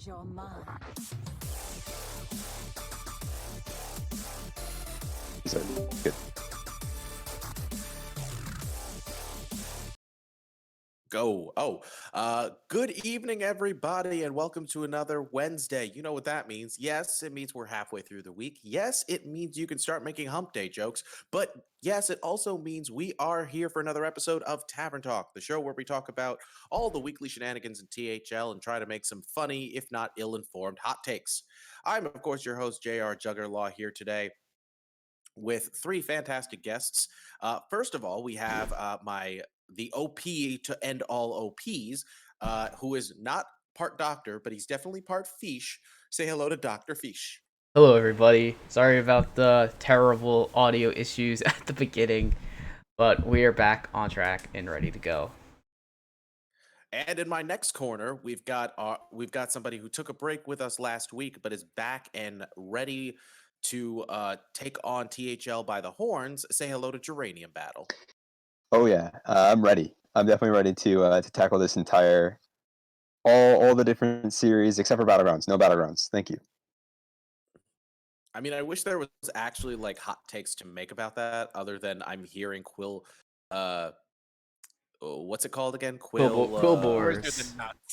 change your mind. So, good. Go. Good evening, everybody, and welcome to another Wednesday. You know what that means. Yes, it means we're halfway through the week. Yes, it means you can start making hump day jokes. But yes, it also means we are here for another episode of Tavern Talk, the show where we talk about all the weekly shenanigans in THL and try to make some funny, if not ill-informed, hot takes. I'm, of course, your host, JR Juggerlaw, here today with three fantastic guests. First of all, we have the OP to end all OPs, who is not part doctor, but he's definitely part fish. Say hello to Dr. Fish. Hello, everybody. Sorry about the terrible audio issues at the beginning, but we are back on track and ready to go. And in my next corner, we've got somebody who took a break with us last week, but is back and ready to take on THL by the horns. Say hello to Geranium Battle. Oh yeah, I'm ready. I'm definitely ready to tackle this entire all the different series except for battlegrounds. No battlegrounds. Thank you. I mean, I wish there was actually like hot takes to make about that, other than I'm hearing what's it called again? Quillbores.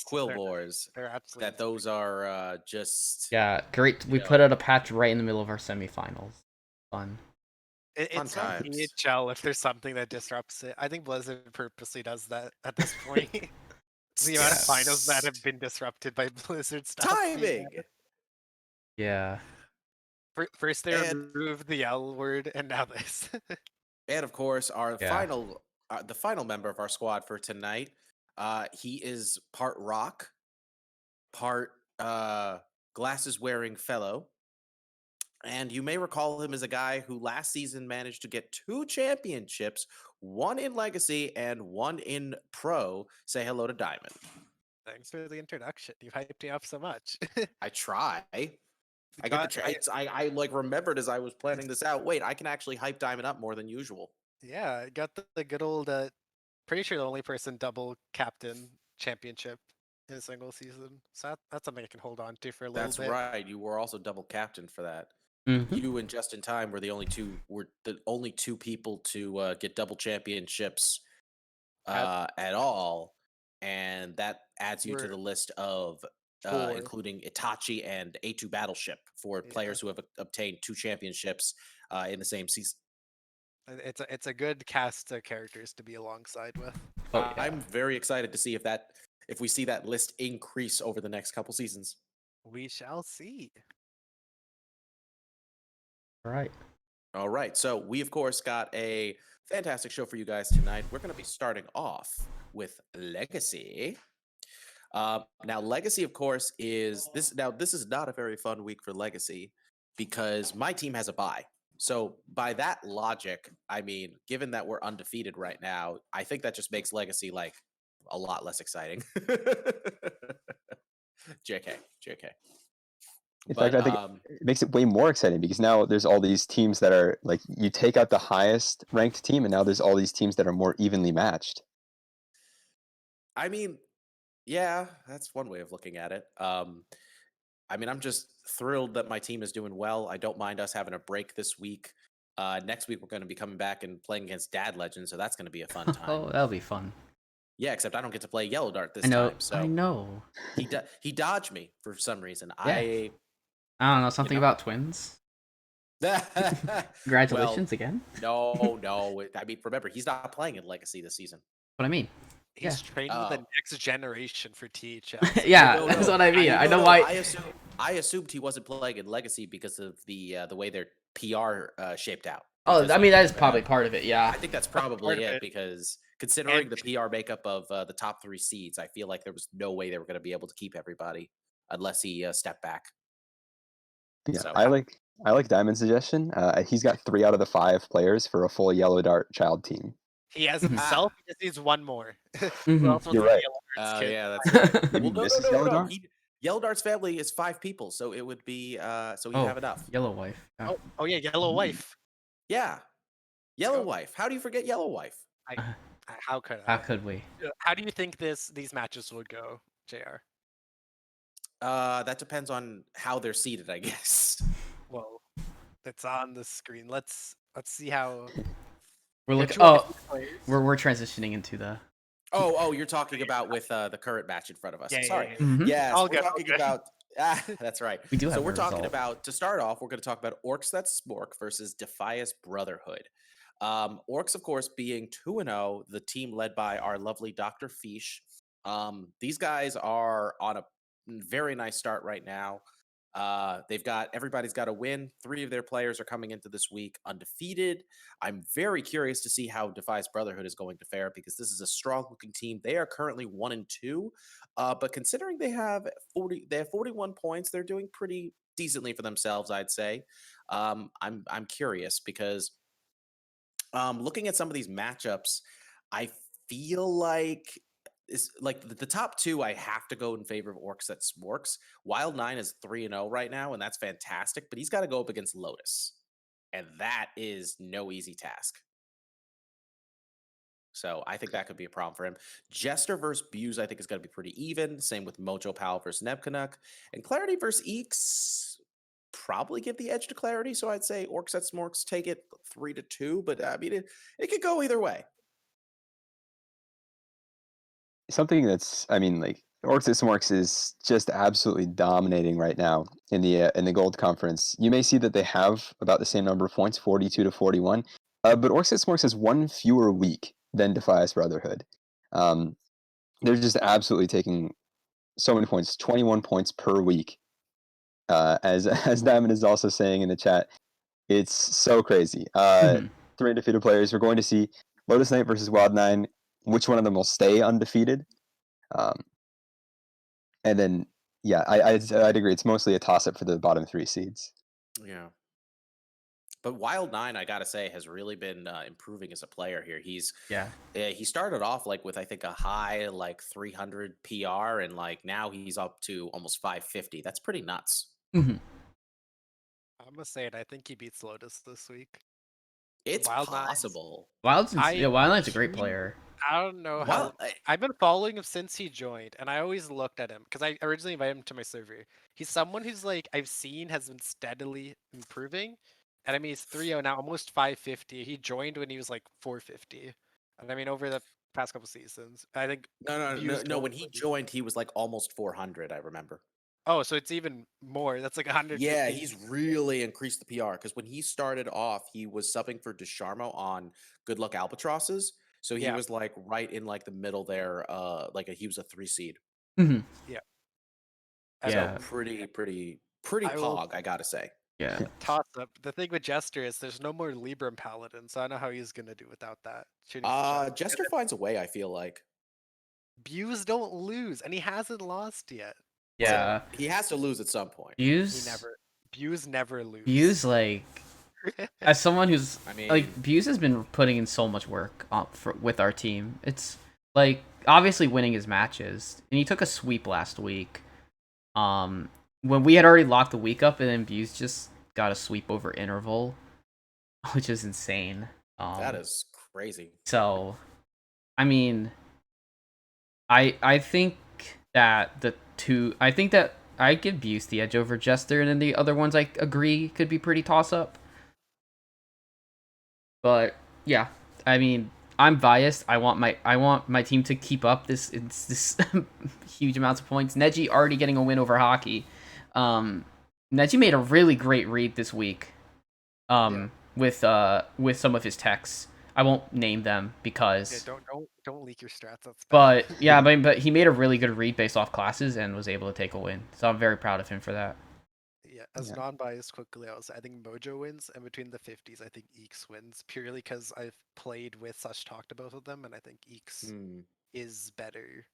Quillbores. They're absolutely That those are just Yeah, great. We put out a patch right in the middle of our semifinals. Fun. fun It's not times. DHL if there's something that disrupts it. I think Blizzard purposely does that at this point. The amount of finals that have been disrupted by Blizzard stuff. Timing. Yeah. First they And- removed the L word, and now this. And of course, our Yeah. the final member of our squad for tonight. He is part rock, part glasses wearing fellow. And you may recall him as a guy who last season managed to get 2 championships, one in Legacy and one in Pro. Say hello to Diamond. Thanks for the introduction. You hyped me up so much. I try. I get the I like remembered as I was planning this out. Wait, I can actually hype Diamond up more than usual. Yeah, I got the good old. Pretty sure the only person double captain championship in a single season. So that's something I can hold on to for a little That's bit. right. You were also double captain for that. Mhm. You and Just in Time were the only two people to get double championships at all, and that adds you to We're the list of four. including Itachi and A2 Battleship for Yeah. players who have obtained 2 championships in the same season. It's a good cast of characters to be alongside with. Oh, yeah. I'm very excited to see if we see that list increase over the next couple seasons. We shall see. All right. All right, so we of course got a fantastic show for you guys tonight. We're going to be starting off with Legacy. Now, Legacy, of course, is this. Now, this is not a very fun week for Legacy because my team has a bye. So, by that logic, I mean, given that we're undefeated right now, I think that just makes Legacy like a lot less exciting. JK. In But fact, I think it makes it way more exciting because now there's all these teams that are like you take out the highest ranked team, and now there's all these teams that are more evenly matched. I mean, yeah, that's one way of looking at it. I mean, I'm just thrilled that my team is doing well. I don't mind us having a break this week. Next week, we're going to be coming back and playing against Dad Legend, so that's going to be a fun time. Oh, that'll be fun. Yeah, except I don't get to play Yellow Dart this I know. time. So I know. he dodged me for some reason. Yeah. I don't know, something know? about twins. Congratulations again. No. I mean, remember, he's not playing in Legacy this season. What I mean. He's training the next generation for THL. Yeah, No, that's what I mean. I know no, why. I assumed he wasn't playing in Legacy because of the way their PR shaped out. Oh, Because, I mean, like, that is probably part of it. Yeah. I think that's probably of it it. because considering And- the PR makeup of the top 3 seeds, I feel like there was no way they were going to be able to keep everybody unless he stepped back. Yeah, So- I like Diamond's suggestion. He's got 3 out of the 5 players for a full Yellow Dart child team. He has himself. He just needs one more. Mhm. Who else wants You're to be right. Yellow Dart's kid? Yeah, that's right. Maybe Well, Mrs. Yellow Dart? Yellow Dart's family is 5 people, so it would be so he'd Oh, have enough. Yellow wife. Yeah. Oh yeah, Yellow Wife. Yeah, Yellow go. Wife. How do you forget Yellow Wife? How could How I? could we? How do you think these matches would go, JR? That depends on how they're seated, I guess. Well, it's on the screen. Let's see how We're looking. which one of Oh, these players. we're transitioning into the. Oh, you're talking about with the current match in front of us. Yeah, yeah, Sorry. yeah, yeah. Mhm. Yes, All we're good, all talking good. about. That's right. We do So have we're a talking result. about to start off. We're going to talk about Orcs That Smork versus Defias Brotherhood. Orcs, of course, being 2-0, the team led by our lovely Dr. Fish. These guys are on a very nice start right now. Everybody's got a win. 3 of their players are coming into this week undefeated. I'm very curious to see how Defias Brotherhood is going to fare because this is a strong looking team. They are currently 1-2, but considering they have 41 points, they're doing pretty decently for themselves, I'd say. I'm curious because looking at some of these matchups, I feel like is like the top two. I have to go in favor of Orcs That Smorks. Wild Nine is 3-0 right now, and that's fantastic. But he's got to go up against Lotus, and that is no easy task. So I think that could be a problem for him. Jester versus Buse, I think, is going to be pretty even. Same with Mojo Pal versus Nebkanuk. And Clarity versus Eeks probably give the edge to Clarity. So I'd say Orcs at Smorks take it 3-2. But I mean, it could go either way. Something that's, I mean, like Orcs at Smorks is just absolutely dominating right now in the Gold Conference. You may see that they have about the same number of points, 42 to 41, but Orcs at Smorks has one fewer week than Defias Brotherhood. Um, they're just absolutely taking so many points, 21 points per week. As Diamond is also saying in the chat, it's so crazy. Mhm. 3 undefeated players. We're going to see Lotus Knight versus Wild Nine. Which one of them will stay undefeated? Um, and then, yeah, I'd agree. It's mostly a toss up for the bottom 3 seeds. Yeah. But Wild Nine, I gotta say, has really been improving as a player here. Yeah. He started off like with I think a high like 300 PR, and like now he's up to almost 550. That's pretty nuts. Mhm. I'm gonna say it. I think he beats Lotus this week. It's Wild Nines. possible. Yeah, Wild Knight's a great He player. I don't know Well, how. I've been following him since he joined, and I always looked at him because I originally invited him to my server. He's someone who's like I've seen has been steadily improving, and I mean he's 3-0 now, almost 550. He joined when he was like 450, and I mean over the past couple seasons, I think views no. don't. When he joined, he was like almost 400. I remember. Oh, so it's even more. That's like Yeah, 150. he's really increased the PR because when he started off, he was subbing for Desharmo on Good Luck Albatrosses. So he Yeah, was like right in like the middle there. He was a 3 seed. Mhm. yeah. And So Yeah. pretty I will pog, I gotta say. Yeah. toss up. The thing with Jester is there's no more Libram Paladin, so I know how he's gonna do without that. Shooting from shadow. Jester finds a way, I feel like. Buse don't lose, and he hasn't lost yet. But So Yeah. he has to lose at some point. he Buse. never Buse never lose. Buse, like, as someone who's I mean, like Buse has been putting in so much work with our team. It's like obviously winning his matches, and he took a sweep last week. When we had already locked the week up, and then Buse just got a sweep over interval, which is insane. that is crazy. So, I mean, I think that I think that I give Buse the edge over Jester, and then the other ones I agree could be pretty toss up. But yeah, I mean, I'm biased. I want my team to keep up this huge amounts of points. Neji already getting a win over Hockey. Neji made a really great read this week. With some of his techs. I won't name them Yeah, because. don't leak your strats. That's bad. But yeah, but he made a really good read based off classes and was able to take a win. So I'm very proud of him for that. Yeah, as Yeah. non-biased, quickly, I think Mojo wins, and between the 50s, I think Eeks wins purely because I've played with such talked to both of them, and I think Eeks Hmm. is better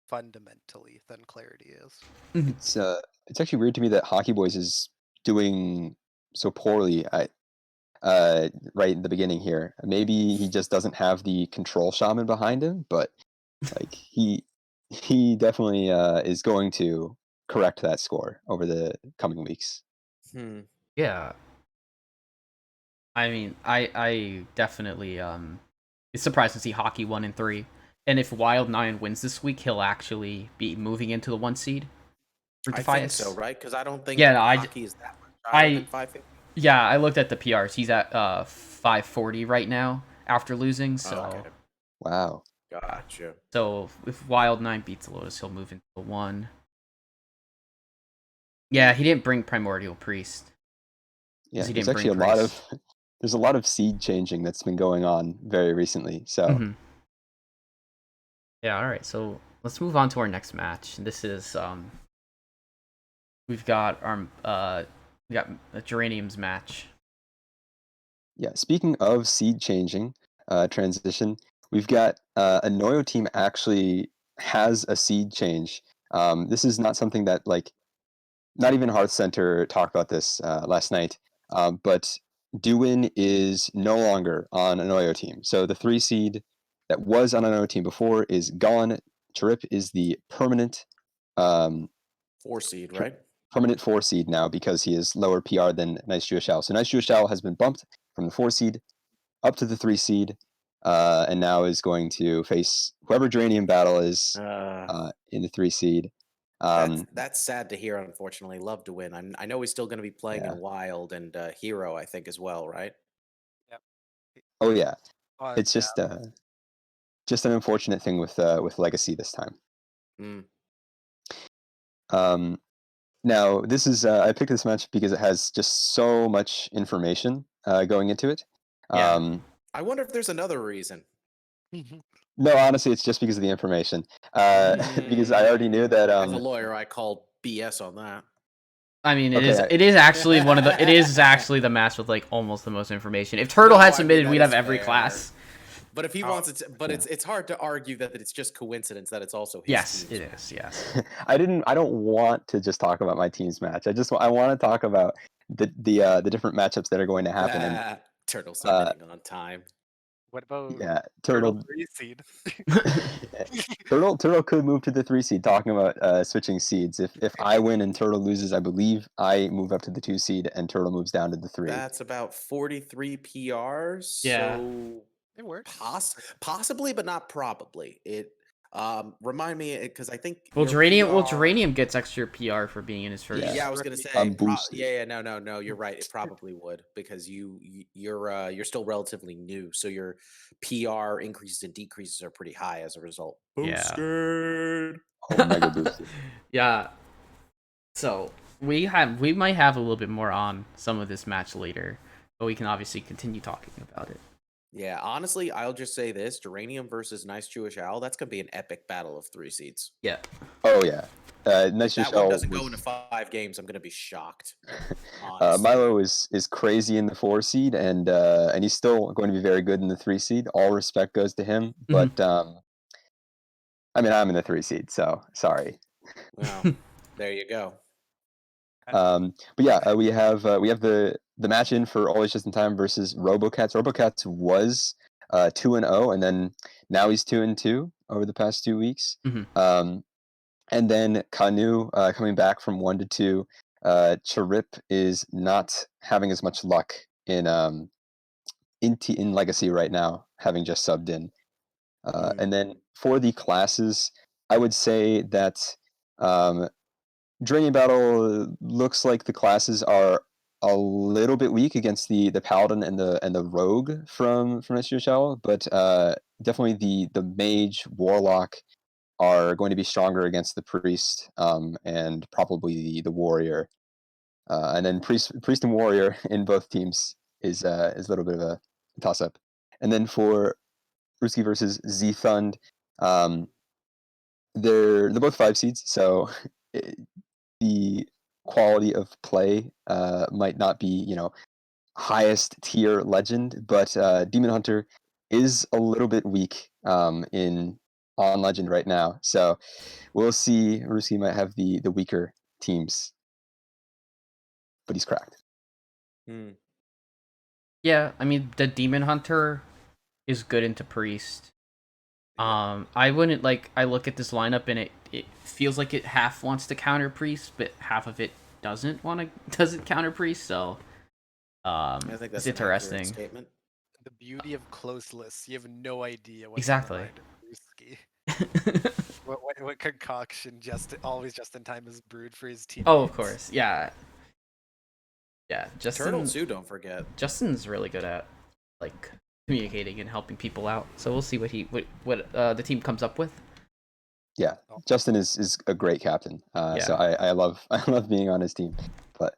fundamentally than Clarity is. It's actually weird to me that Hockey Boys is doing so poorly right in the beginning here. Maybe he just doesn't have the control shaman behind him, but like he definitely is going to correct that score over the coming weeks. Hmm. Yeah, I mean, I definitely it's surprised to see Hockey 1-3, and if Wild 9 wins this week, he'll actually be moving into the 1 seed. For I think Defias. so, right? Because I don't think Yeah, no, hockey is that much higher than 550. Yeah, I looked at the PRs. He's at 540 right now after losing. Oh, So okay. Wow. Gotcha. So if Wild 9 beats Lotus, he'll move into the 1. Yeah, he didn't bring Primordial Priest. Yeah, He there's didn't bring actually a lot Priest. of there's a lot of seed changing that's been going on very recently. So Mhm. Yeah, all right. So let's move on to our next match. This is we've got our we got a Geraniums match. yeah, speaking of seed changing, transition, we've got a Noyo team actually has a seed change. This is not something that like not even Hearth Center talked about this last night, but Duin is no longer on a Noyo team. So the 3 seed that was on a Noyo team before is gone. Trip is the permanent 4 seed, per- right? permanent 4 seed now because he is lower PR than Nice Juishao. So Nice Juishao has been bumped from the 4 seed up to the 3 seed, and now is going to face whoever Geranium battle is in the 3 seed. That's sad to hear. Unfortunately, love to win. I know he's still going to be playing Yeah. in Wild and Hero, I think, as well, right? Yep. Oh yeah. It's Yeah. just an unfortunate thing with Legacy this time. Mm. Now this is I picked this match because it has just so much information going into it. Yeah. I wonder if there's another reason. No, honestly, it's just because of the information. Because I already knew that. As a lawyer, I call BS on that. I mean, Okay, it is actually it is actually the match with like almost the most information. If Turtle had submitted, we'd have every class. But if he wants it, it's hard to argue that it's just coincidence that it's also his Yes, team's it match. is. Yes. I don't want to just talk about my team's match. I want to talk about the different matchups that are going to happen. And Turtle submitting on time. What about yeah, Turtle Turtle 3 seed? Turtle could move to the 3 seed. Talking about switching seeds. If I win and Turtle loses, I believe I move up to the 2 seed and Turtle moves down to the 3. That's about 43 PRs. Yeah. So It works. possibly, but not probably. It remind me because I think Well, your PR Geranium gets extra PR for being in his first. Yeah. Yeah, I was gonna say. I'm boosted. No. You're right. It probably would because you're still relatively new, so your PR increases and decreases are pretty high as a result. Yeah. Oh, mega boosted. Yeah. So we might have a little bit more on some of this match later, but we can obviously continue talking about it. Yeah, honestly, I'll just say this: Geranium versus Nice Jewish Owl. That's gonna be an epic battle of 3 seeds. Yeah. Oh yeah. Nice If that one Shell doesn't go was into 5 games, I'm gonna be shocked. Honestly. Milo is crazy in the 4 seed and he's still going to be very good in the 3 seed. All respect goes to him, but I mean I'm in the 3 seed, so sorry. Well, there you go. But yeah, we have the match in for Always Just in Time versus RoboCats. RoboCats was 2-0, and then now he's 2-2 over the past 2 weeks. And then Kanu coming back from 1-2. Charip is not having as much luck in Legacy right now, having just subbed in. And then for the classes, I would say that Draining Battle looks like the classes are a little bit weak against the Paladin and the Rogue from SGHL, but definitely the Mage, Warlock are going to be stronger against the Priest, and probably the Warrior. And then Priest and Warrior in both teams is a little bit of a toss up. And then for Ruski versus Z Thund, they're both 5 seeds, so the quality of play might not be highest tier legend, but Demon Hunter is a little bit weak in on legend right now. So we'll see. Ruski might have the weaker teams, but he's cracked. Yeah, I mean the Demon Hunter is good into Priest. I wouldn't I look at this lineup and it feels like it half wants to counter Priest, but half of it doesn't counter Priest. So I think that's it's interesting. Statement. The beauty of close lists, you have no idea what's Exactly. in the mind of Ruski. what concoction always just in time is brewed for his teammates. Oh, of course. Yeah. Yeah. Turtle too, don't forget. Justin's really good at like communicating and helping people out. So we'll see what the team comes up with. Yeah, Justin is a great captain. So Yeah. I love I love being on his team. But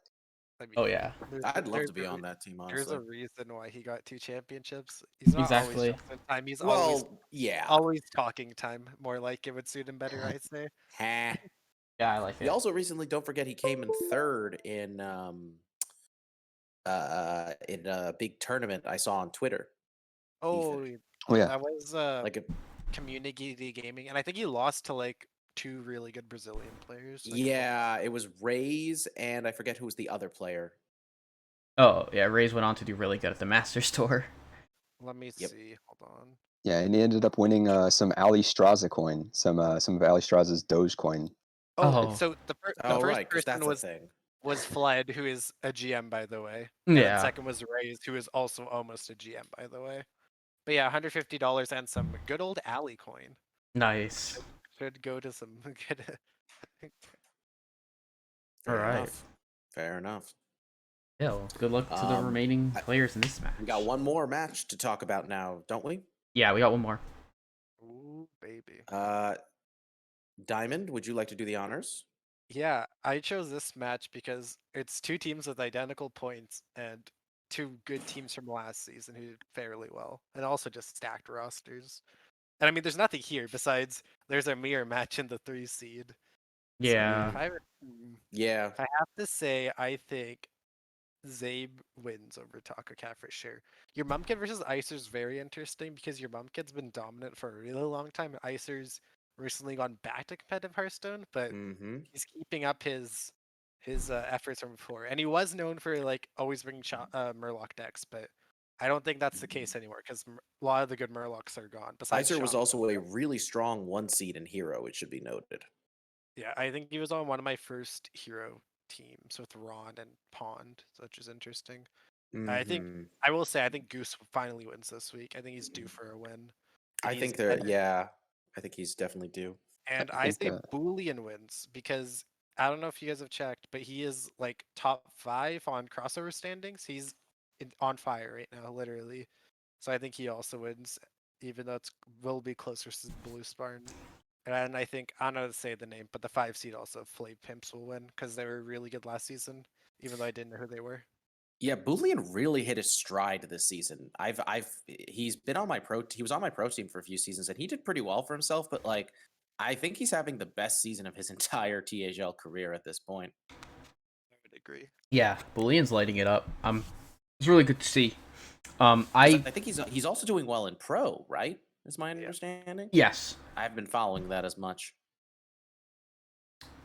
I mean, Oh yeah. I'd love there's to be a on that team, there's honestly. a reason why he got 2 championships. He's not always Exactly. just in time. He's Well, yeah. always talking time. More like it would suit him better, I'd say. Ha. Yeah, I like He it. also recently, don't forget, he came in third in a big tournament I saw on Twitter. Oh, oh yeah, that was Like a community gaming, and I think he lost to like 2 really good Brazilian players. Like, yeah, it was Rays and I forget who was the other player. Oh yeah, Rays went on to do really good at the Masters tour. let me Yep. see. Hold on. yeah, and he ended up winning some Ali Straza coin, some of Ali Straza's Dogecoin. Oh, Oh. so the Oh, first right, because person that's a thing. was Flood, who is a GM, by the way. And then Yeah. second was Rays, who is also almost a GM, by the way. But yeah, $150 and some good old alley coin. Nice. Should go to some good. All Fair right. enough. Fair enough. Yeah. Well, good luck to the remaining players in this match. We got one more match to talk about now, don't we? Yeah, we got one more. Ooh, baby. Diamond, would you like to do the honors? Yeah, I chose this match because it's 2 teams with identical points and 2 good teams from last season who did fairly well, and also just stacked rosters. And I mean, there's nothing here besides there's a mirror match in the 3 seed. So Yeah. Yeah. if I have to say, I think Zabe wins over Taco Cat for sure. Your Mumkid versus Icer's very interesting because your Mumkid's been dominant for a really long time. Icer's recently gone back to competitive Hearthstone, but Mm-hmm. he's keeping up his efforts from before, and he was known for like always bringing Murloc decks, but I don't think that's the case anymore because a lot of the good Murlocs are gone. Besides, Icer was Shaman. also a really strong 1 seed in Hero, it should be noted. Yeah, I think he was on one of my first hero teams with Ron and Pond, which is interesting. I think Mm-hmm. I will say I think Goose finally wins this week. I think he's due for a win. And I think they're, yeah, I think he's definitely due. And I I think say Boolean wins because I don't know if you guys have checked, but he is like top 5 on crossover standings. He's on fire right now, literally. So I think he also wins, even though it will be closer to Blue Spartan. And I think I don't know how to say the name, but the 5 seed also Flay Pimps will win because they were really good last season, even though I didn't know who they were. Yeah, Boolean really hit his stride this season. He's been on my he was on my pro team for a few seasons and he did pretty well for himself, but like I think he's having the best season of his entire THL career at this point. I would agree. Yeah, Boolean's lighting it up. It's really good to see. 'Cause I I think he's also doing well in pro, right? Is my Yeah. understanding? yes, I've been following that as much.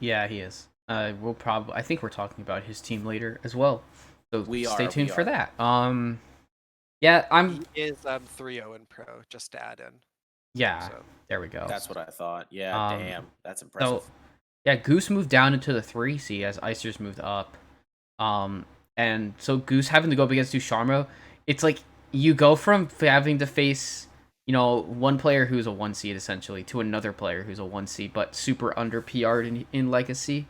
yeah, he is. We'll probably. I think we're talking about his team later as well. So stay tuned for that. Yeah, He is 3-0 in pro, just to add in. Yeah, So there we go. That's what I thought. Yeah, damn, that's So impressive. yeah, Goose moved down into the 3 seed as Icers moved up. And so Goose having to go up against Ducharmo, it's like you go from having to face, one player who's a 1 seed essentially to another player who's a 1 seed but super under PR'd in Legacy.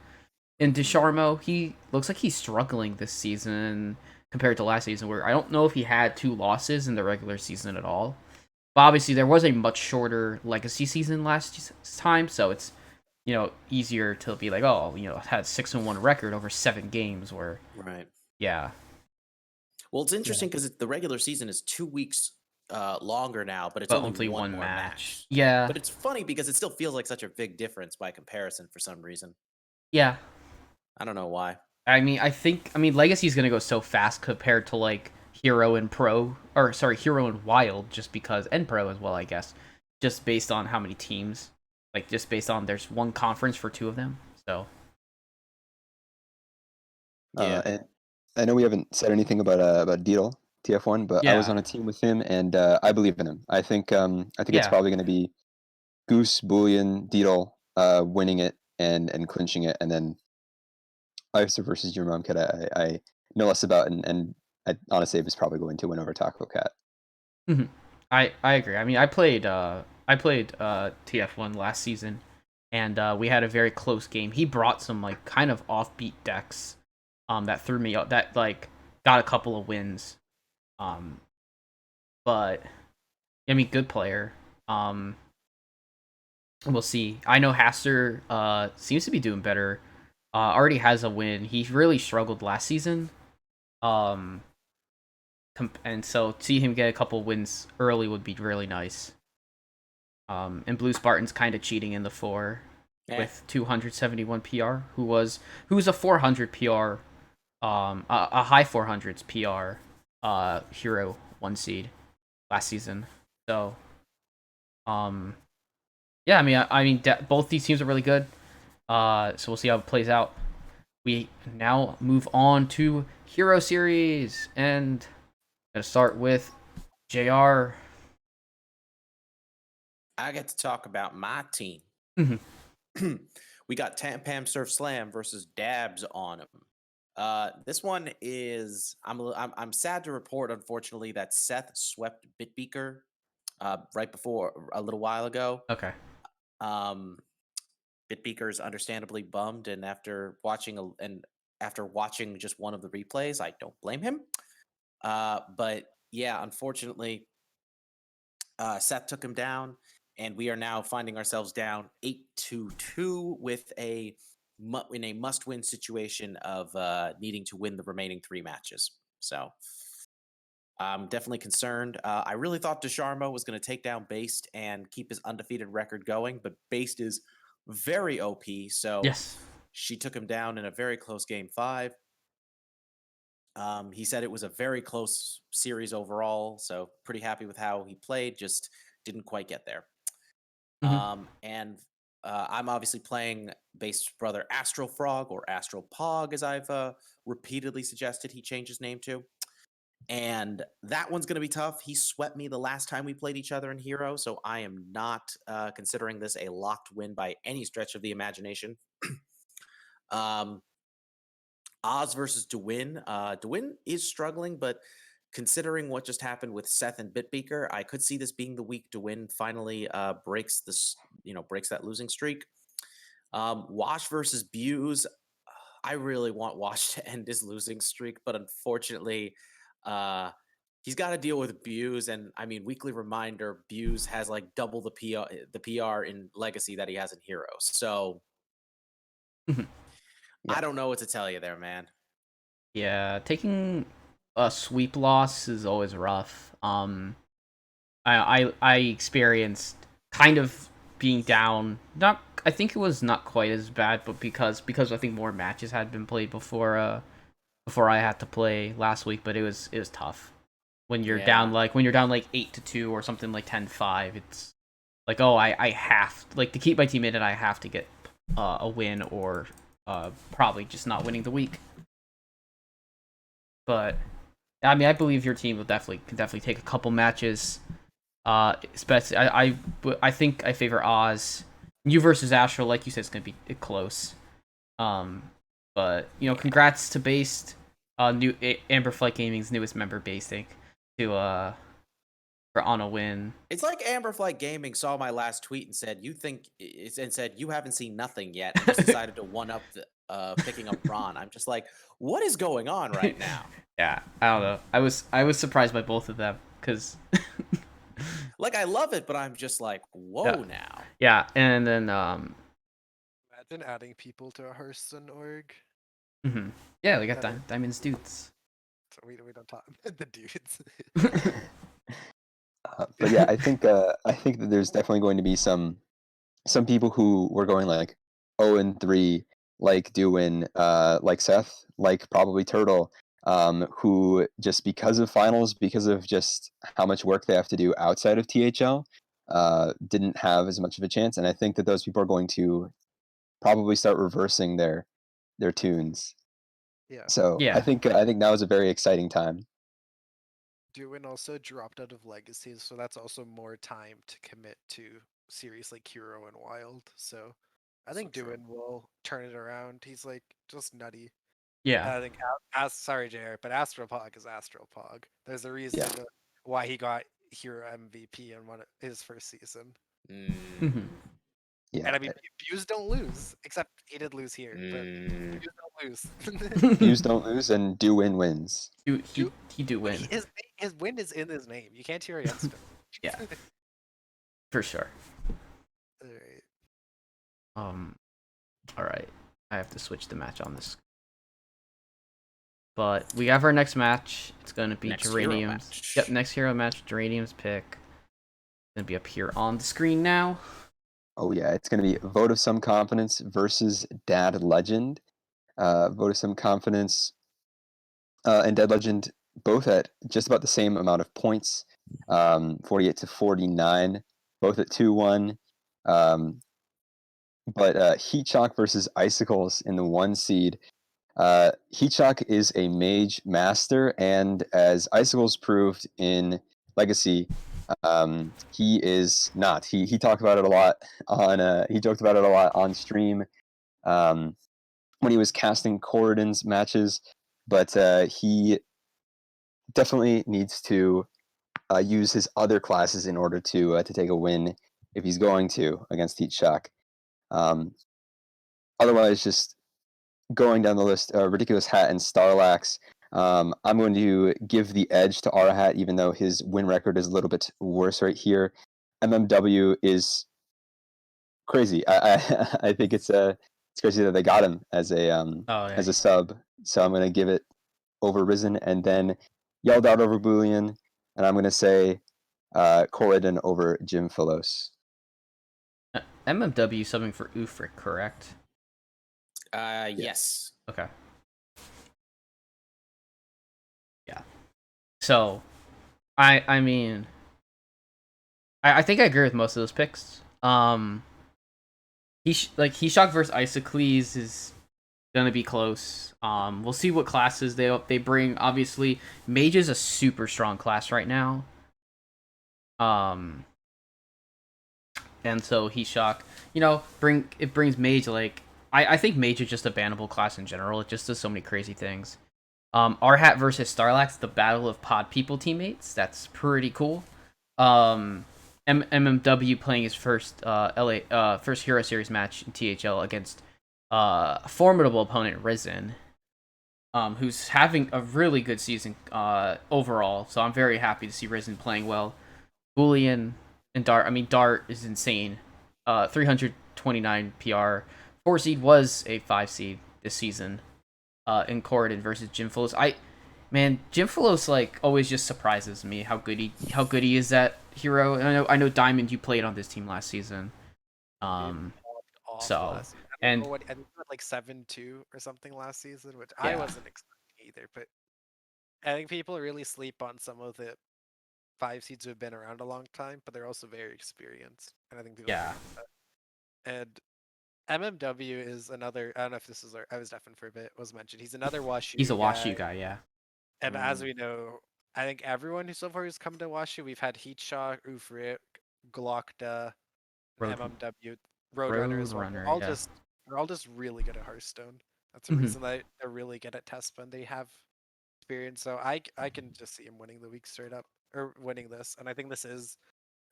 And Ducharmo, he looks like he's struggling this season compared to last season, where I don't know if he had 2 losses in the regular season at all. But obviously, there was a much shorter Legacy season last time, so it's easier to be like, oh, had 6-1 record over 7 games. Where Right. yeah, Well, it's interesting because the regular season is 2 weeks longer now, but it's but only one one more match. Yeah, But it's funny because it still feels like such a big difference by comparison for some reason. yeah. I don't know why. I mean, Legacy is gonna go so fast compared to like Hero and Pro, or sorry, Hero and Wild, just because, and Pro as well, I guess, just based on how many teams, like just based on there's one conference for 2 of them, so. Yeah. And I know we haven't said anything about Deedle TF1, but I was Yeah. on a team with him, and I believe in him. I think it's Yeah. probably going to be Goose, Boolean, Deedle winning it and clinching it, and then Icer versus your mom kid. I know less about, and I honestly was probably going to win over Taco Cat. I agree. I mean, I played TF1 last season, and we had a very close game. He brought some like kind of offbeat decks, that threw me up. That like got a couple of wins, but I mean, good player. Um, we'll see. I know Haster seems to be doing better. Already has a win. He really struggled last season. Um, and so to see him get a couple wins early would be really nice. And Blue Spartan's kind of cheating in the 4 Eh. with 271 PR, who's a 400 PR, a high 400s PR, hero 1 seed last season. So, yeah, I mean, both these teams are really good. So we'll see how it plays out. We now move on to Hero Series, and I'm gonna start with JR. I get to talk about my team. Mhm. We got Pam Surf Slam versus Dabs on him. This one is I'm sad to report, unfortunately, that Seth swept Bitbeaker right before a little while ago. Okay. Um, Bitbeaker is understandably bummed, and after watching just one of the replays, I don't blame him. But yeah, unfortunately, Seth took him down, and we are now finding ourselves down 8-2 with in a must-win situation of needing to win the remaining 3 matches. So I'm definitely concerned. I really thought Desharmo was going to take down Based and keep his undefeated record going, but Based is very OP, so Yes. she took him down in a very close game 5. He said it was a very close series overall, so pretty happy with how he played, just didn't quite get there. Mhm. And I'm obviously playing Base's brother Astral Frog, or Astral Pog, as I've repeatedly suggested he change his name to. And that one's going to be tough. He swept me the last time we played each other in Hero, so I am not considering this a locked win by any stretch of the imagination. um, Oz versus Dewin. Dewin is struggling, but considering what just happened with Seth and Bitbeaker, I could see this being the week Dewin finally breaks that losing streak. Wash versus Buse. I really want Wash to end his losing streak, but unfortunately, he's got to deal with Buse. And I mean, weekly reminder: Buse has like double the PR in Legacy that he has in Heroes. So Mhm. I don't know what to tell you there, man. Yeah, taking a sweep loss is always rough. I experienced kind of being down. Not, I think it was not quite as bad, but because I think more matches had been played before I had to play last week. But it was tough when you're down Yeah. like 8-2 or something like 10-5. It's like, oh, I have like to keep my team in, and I have to get a win, or probably just not winning the week. But I mean, I believe your team will definitely take a couple matches. Especially I think I favor Oz. You versus Astral, like you said, it's gonna be close. Um, but Yeah. congrats to Based, new Amberflight Gaming's newest member, Based Inc. to for on a win. It's like Amberflight Gaming saw my last tweet and said, you haven't seen nothing yet, and just decided to one up picking up Ron. I'm just like, what is going on right now? Yeah, I don't know. I was surprised by both of them because Like, I love it, but I'm just like, yeah, whoa now. yeah, and then Imagine adding people to a Hearthstone org. yeah, we got That is, Diamonds Dudes. so we don't talk the dudes. But yeah, I think that there's definitely going to be some people who were going like 0-3, like doing like Seth, like probably Turtle, who just because of finals, because of just how much work they have to do outside of THL, didn't have as much of a chance. And I think that those people are going to probably start reversing their tunes. Yeah. So I Yeah, think I think now is a very exciting time. Dewin also dropped out of Legacy, so that's also more time to commit to series like Hero and Wild. So I So think true. Dewin will turn it around. He's like just nutty. yeah, And I think sorry, JR, but Astropog is Astropog. There's a reason Yeah. why he got Hero MVP in his first season. Mm. hmm Yeah, And I mean, views don't lose, except he did lose here, but Mm, views don't lose. views don't lose and do win wins. He do win. His win is in his name. You can't cheer against him. Yeah. For sure. Alright. All right. I have to switch the match on this. But we have our next match. It's going to be Next hero Geranium's. match. Yep, next hero match. Geranium's pick. It's going to be up here on the screen now. Oh yeah, it's going to be Vote of Some Confidence versus Dad Legend. Vote of Some Confidence and Dead Legend both at just about the same amount of points, 48 to 49, both at 2-1. But Heat Shock versus Icicles in the 1 seed. Heat Shock is a mage master, and as Icicles proved in Legacy, he is not. He talked about it a lot on. He joked about it a lot on stream when he was casting Corridon's matches, but he definitely needs to use his other classes in order to take a win if he's going to against Heat Shock. Otherwise, just going down the list, Ridiculous Hat and Starlax. I'm going to give the edge to Arahat, even though his win record is a little bit worse right here. MMW is crazy. I think it's crazy that they got him as a sub. So I'm going to give it over Risen, and then Yelled Out over Boolean, and I'm going to say Corridon over Jim Philos. MMW subbing for Ufric, correct? yes. Okay. Yeah. So, I mean, I think I agree with most of those picks. Heat Shock versus Isocles is gonna be close. We'll see what classes they bring. Obviously, Mage is a super strong class right now. And so Heat Shock, brings Mage like I think Mage is just a bannable class in general. It just does so many crazy things. R-Hat versus Starlax, the battle of pod people teammates. That's pretty cool. MMW playing his first first Hero Series match in THL against a formidable opponent, Risen, who's having a really good season overall. So I'm very happy to see Risen playing well. Boolean and Dart. I mean, Dart is insane. 329 PR. 4 seed was a 5 seed this season. In Corridon versus Jim Philos. Jim Philos like always just surprises me how good he is at hero. And I know Diamond, you played on this team last season. So I and think he had like 7-2 or something last season, which Yeah. I wasn't expecting either. But I think people really sleep on some of the 5 seeds who have been around a long time, but they're also very experienced. And I think people Yeah. forget that. And MMW is another. I don't know if this is I was deafened for a bit. Was mentioned. He's another WashU. he's a WashU guy, yeah. And as we know, I think everyone who so far has come to WashU, we've had Heat Shock, Ufric, Glockta, MMW, Roadrunner as well. Roadrunner, They're all just really good at Hearthstone. That's the Mhm. reason they're really good at Tespin. They have experience, so I can just see him winning the week straight up or winning this. And I think this is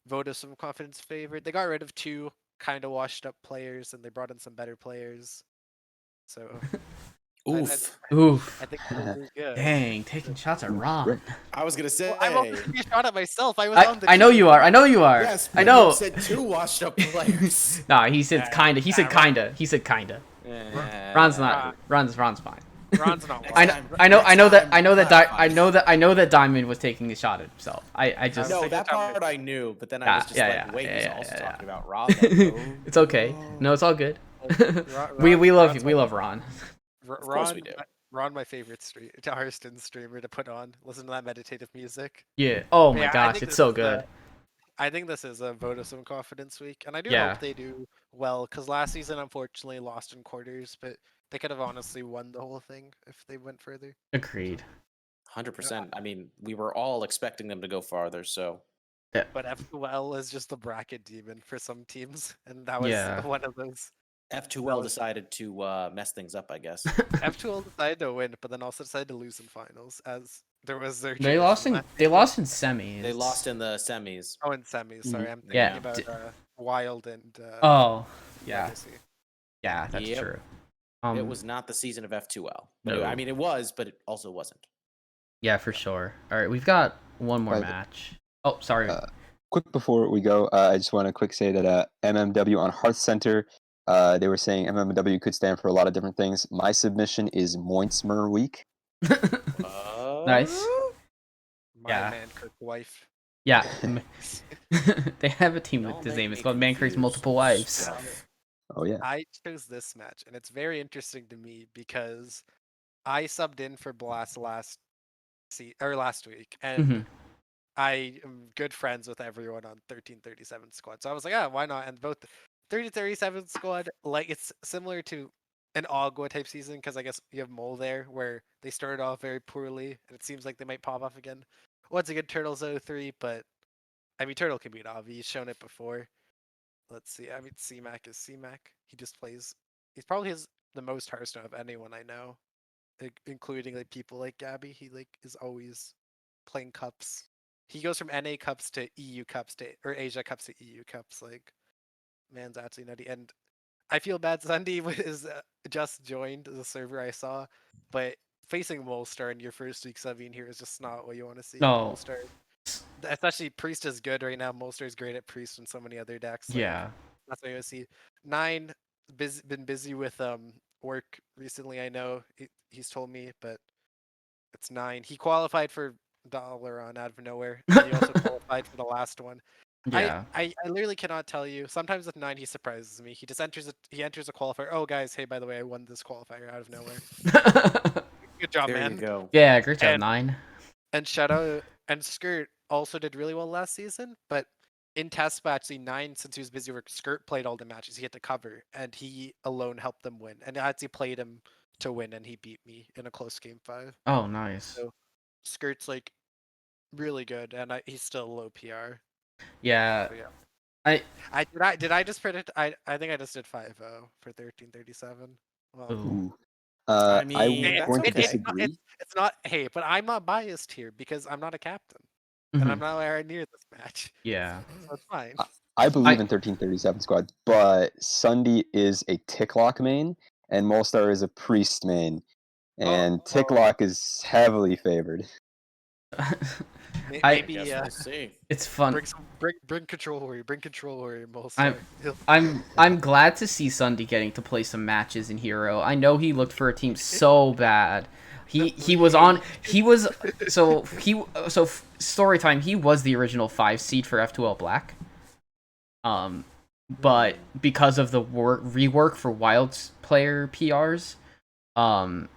vote of some confidence favorite. They got rid of 2 kind of washed up players, and they brought in some better players. So Oof. Oof. I think this is good. Dang, taking shots at Ron. I was gonna say. Well, I'm also taking a shot at myself. I was on the I know team. you are. I know you are. Yes, I but know. you said 2 washed up players. Nah, he said Yeah, kinda. He said yeah, kinda. He said kinda. Ron's not. Ron's fine. Ron's not. I know time. that Diamond was taking a shot at himself. I just No, Take that your time. part I knew, but then I was just yeah, wait, he's yeah, also yeah. talking about Rob. Like, oh, it's okay. No, it's all good. Ron- we love Ron's you. We my- love Ron. Ron, course we do. Ron, my favorite Hearthstone streamer to put on. Listen to that meditative music. Yeah. Oh But my yeah, I gosh, think it's this so is good. I think this is a vote of some confidence week, and I do Yeah. hope they do well. Because last season, unfortunately, lost in quarters, but they could have honestly won the whole thing if they went further. Agreed. 100%. I mean, we were all expecting them to go farther, so. But F2L is just a bracket demon for some teams, and that was Yeah. one of those. F2L decided to mess things up, I guess. F2L decided to win, but then also decided to lose in finals, as there was their. They lost in semis. They lost in the semis. Oh, in semis. Sorry, I'm thinking Yeah. about Wild and. Oh. Yeah. legacy. Yeah, that's Yep. true. It was not the season of F2L. But No. I mean, it was, but it also wasn't. Yeah, for sure. All right, we've got one more By the- match. Oh, sorry. Quick before we go, I just want to quick say that MMW on Hearth Center, they were saying MMW could stand for a lot of different things. My submission is Mointsmer Week. Nice. My Yeah. man, Kirk wife. Yeah. They have a team Y'all with his make name. me It's called Man Creates confused. Multiple Wives. Stuff. Oh yeah. I chose this match, and it's very interesting to me because I subbed in for Blast last week, and Mhm. I am good friends with everyone on 1337 squad. So I was like, why not? And both 1337 squad, like it's similar to an Agua type season because I guess you have Mole there where they started off very poorly and it seems like they might pop off again. Once again, Turtle's 03, but I mean Turtle can beat Avi. He's shown it before. Let's see. I mean C-Mac is C-Mac. He just plays. He's probably the most Hearthstone of anyone I know, including like people like Gabby. He like is always playing cups. He goes from NA cups to EU cups to or Asia cups to EU cups. Like, man's absolutely nutty. And I feel bad. Sunday was just joined the server I saw, but facing Molstar in your first week subbing here is just not what you want to see. No. Molstar, especially Priest is good right now. Molstar is great at Priest and so many other decks. Like, Yeah. that's what you want to see. Nine, been busy with work recently. I know he's told me, but it's 9. He qualified for Dalaran out of nowhere, and he also qualified for the last one. Yeah. I literally cannot tell you. Sometimes with 9 he surprises me. He just enters a qualifier. Oh guys, hey, by the way, I won this qualifier out of nowhere. Good job, There man. you go. Yeah, great job, And- 9. And Shadow and Skirt also did really well last season, but in test match, 9, since he was busy work, Skirt played all the matches. He had to cover, and he alone helped them win. And I actually played him to win, and he beat me in a close game 5. Oh, nice. So Skirt's like really good, and he's still low PR. Yeah. So, yeah. I did I just predict? I think I just did 5-0 for 1337. Well, Ooh. I I'm mean, that's going to okay. disagree. it's not. Hey, but I'm not biased here because I'm not a captain, Mhm. and I'm not anywhere near this match. Yeah. So it's fine. I believe in 1337 squad, but Sunday is a Ticklock main, and Molstar is a Priest main, and Ticklock is heavily favored. Maybe Guess we'll see. It's fun. bring control warrior. Bring control warrior. Molstar. I'm glad to see Sunday getting to play some matches in Hero. I know he looked for a team so bad. He was on. He was so story time. He was the original 5 seed for F2L Black. But because of the rework for Wild player PRs,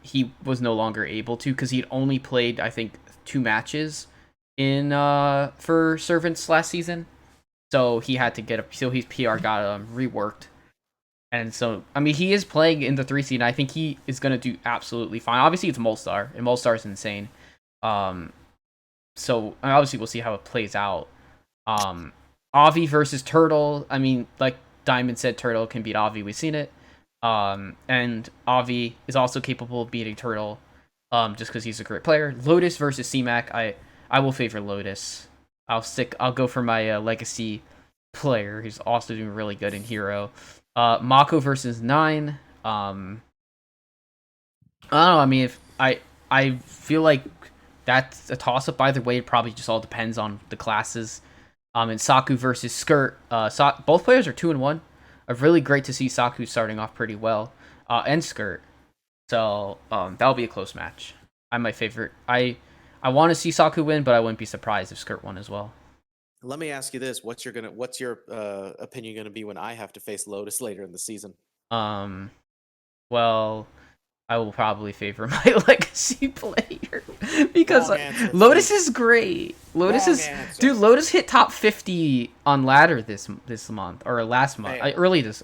he was no longer able to because he'd only played I think 2 matches in for Servants last season. So he had to so his PR got reworked. And so, I mean, he is playing in the 3 seed, and I think he is going to do absolutely fine. Obviously, it's Molstar, and Molstar is insane. So, obviously, we'll see how it plays out. Avi versus Turtle. I mean, like Diamond said, Turtle can beat Avi. We've seen it. And Avi is also capable of beating Turtle just because he's a great player. Lotus versus C-Mac. I will favor Lotus. I'll go for my legacy player who's also doing really good in Hero. Mako versus 9. I don't know. I mean, if I feel like that's a toss up either way. It probably just all depends on the classes. And Saku versus Skirt. Both players are 2-1. Really great to see Saku starting off pretty well. And Skirt. So that'll be a close match. I'm my favorite. I want to see Saku win, but I wouldn't be surprised if Skirt won as well. Let me ask you this: what's your opinion going to be when I have to face Lotus later in the season? Well, I will probably favor my legacy player because Answer, Lotus is great. Lotus Wrong is answer. dude. Lotus hit top 50 on ladder this month or last month.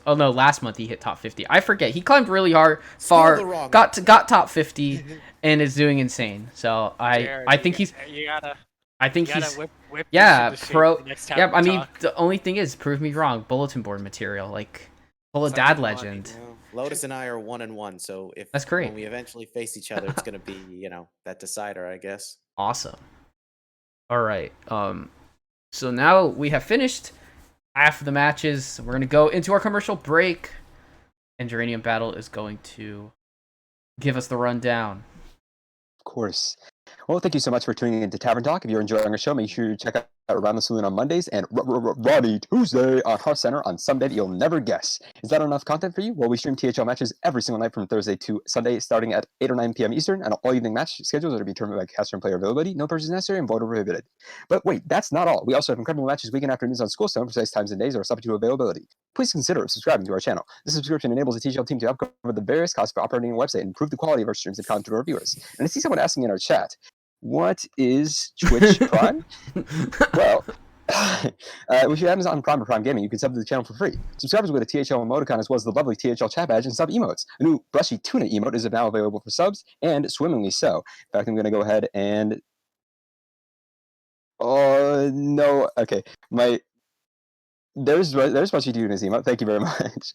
Last month he hit top 50. I forget. He climbed really the far, wrong got top 50, and is doing insane. So I think he's. You gotta. I think You gotta he's. whip Yeah, this shit to shape pro. the next time Yeah, we I mean, talk. the only thing is, prove me wrong. Bulletin board material, like full of Such dad a legend. Well, Lotus and I are 1-1, so if That's great. when we eventually face each other, it's going to be that decider, I guess. Awesome. All right. So now we have finished half of the matches. We're gonna go into our commercial break, and Geranium Battle is going to give us the rundown. Of course. Well, thank you so much for tuning in to Tavern Talk. If you're enjoying our show, make sure you check out Around the Saloon on Mondays and Roddy Tuesday on Hearth Center on Sunday that you'll never guess. Is that enough content for you? Well, we stream THL matches every single night from Thursday to Sunday, starting at 8 or 9 p.m. Eastern, and all evening match schedules are to be determined by caster and player availability. No purchase necessary and voter prohibited. But wait, that's not all. We also have incredible matches weekend afternoons on School Stone, precise times and days are subject to availability. Please consider subscribing to our channel. This subscription enables the THL team to upcover the various costs for operating a website and improve the quality of our streams and content to our viewers. And I see someone asking in our chat, what is Twitch Prime? Well, if you have Amazon Prime or Prime Gaming, you can sub to the channel for free. Subscribers with a THL emoticon as well as the lovely THL chat badge and sub emotes. A new brushy tuna emote is now available for subs, and swimmingly so. In fact, I'm going to go ahead and... Oh, no. Okay. There's brushy tuna's emote. Thank you very much.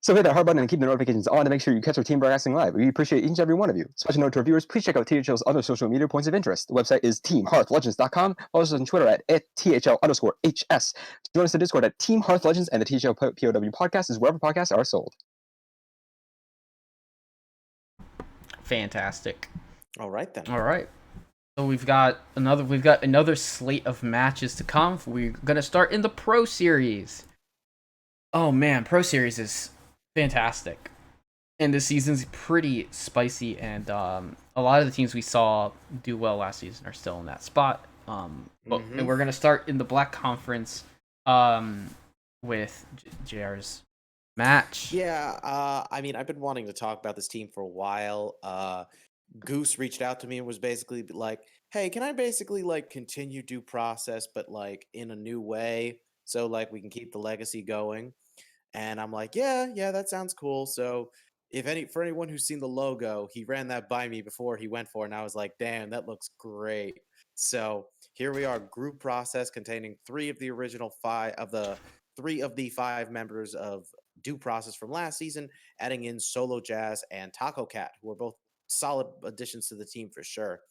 So hit that hard button and keep the notifications on to make sure you catch our team broadcasting live. We appreciate each and every one of you. Special note to our viewers, please check out THL's other social media points of interest. The website is teamhearthlegends.com. Follow us on Twitter at @THL_HS. Join us in Discord at Team Hearth Legends, and the THL POW podcast is wherever podcasts are sold. Fantastic. All right then. All right. So we've got another slate of matches to come. We're gonna start in the Pro Series. Oh man, Pro Series is fantastic, and this season's pretty spicy. And a lot of the teams we saw do well last season are still in that spot. And we're gonna start in the Black Conference, with JR's match. Yeah, I mean, I've been wanting to talk about this team for a while. Goose reached out to me and was basically like, "Hey, can I basically like continue due process, but like in a new way, so like we can keep the legacy going?" And I'm like, "Yeah, that sounds cool." So, for anyone who's seen the logo, he ran that by me before he went for it, and I was like, "Damn, that looks great." So here we are, group process containing three of the five members of due process from last season, adding in Solo Jazz and Taco Cat, who are both solid additions to the team for sure.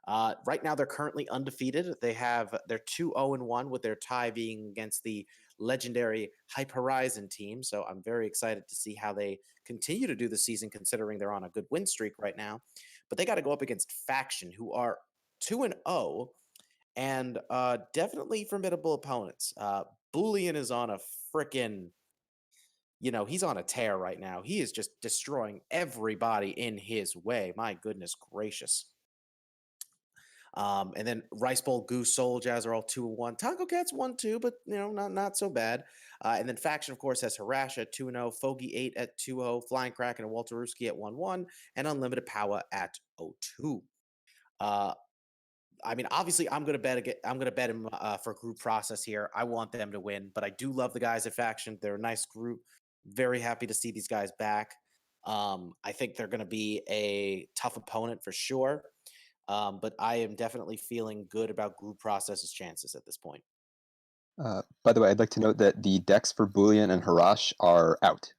Right now, they're currently undefeated. They're 2-0-1 with their tie being against the legendary Hype Horizon team. So I'm very excited to see how they continue to do the season, considering they're on a good win streak right now. But they got to go up against Faction, who are 2-0 and definitely formidable opponents. Boolean is on a freaking, he's on a tear right now. He is just destroying everybody in his way. My goodness gracious. And then Rice Bowl, Goose, Soul Jazz are all 2-1. Taco Cat's 1-2, but not so bad. And then Faction, of course, has Harash at 2-0, Fogey 8 at 2-0, Flying Kraken and Walter Ruski at 1-1, and Unlimited Power at 0-2. I mean, obviously, I'm gonna bet him for group process here. I want them to win, but I do love the guys at Faction. They're a nice group. Very happy to see these guys back. I think they're gonna be a tough opponent for sure. But I am definitely feeling good about group process's chances at this point. By the way, I'd like to note that the decks for Boolean and Harash are out.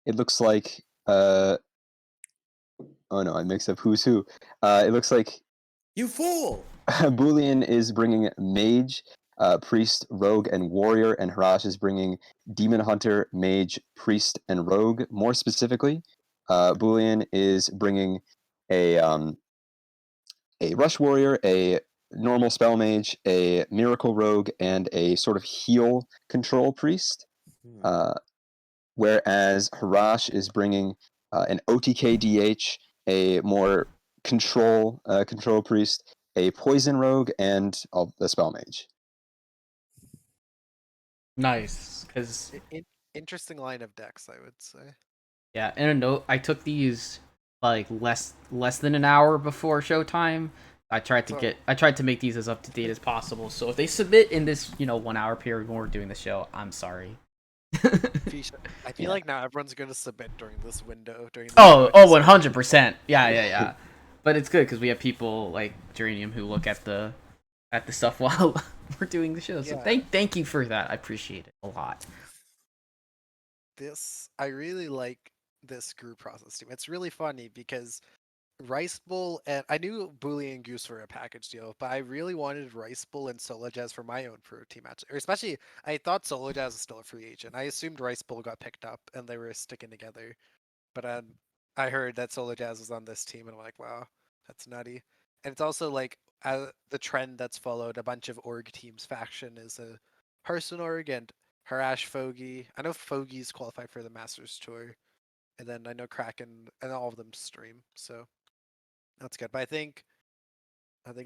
It looks like... oh no, I mixed up who's who. It looks like... You fool! Boolean is bringing Mage, Priest, Rogue, and Warrior, and Harash is bringing Demon Hunter, Mage, Priest, and Rogue. More specifically, Boolean is bringing a Rush Warrior, a normal Spell Mage, a Miracle Rogue, and a sort of heal control Priest. Whereas Harash is bringing an OTK DH, a more control Priest, a Poison Rogue, and a Spell Mage. Nice, because Interesting line of decks, I would say. yeah. And a note, I took these like less than an hour before showtime. I tried to make these as up to date as possible. So if they submit in this 1 hour period when we're doing the show, I'm sorry. I feel like now everyone's going to submit during this window. 100%. Yeah. But it's good because we have people like Geranium who look at the stuff while we're doing the show. So thank you for that. I appreciate it a lot. I really like this group process team. It's really funny because Rice Bowl, and I knew Bully and Goose were a package deal, but I really wanted Rice Bowl and Solo Jazz for my own pro team match. Or especially, I thought Solo Jazz was still a free agent. I assumed Rice Bowl got picked up and they were sticking together. But I heard that Solo Jazz was on this team, and I'm like, wow, that's nutty. And it's also like the trend that's followed a bunch of org teams faction is a Hearthstone org and Harash Fogey. I know Fogey's qualified for the Masters Tour, and then I know Kraken and all of them stream, so that's good. But I think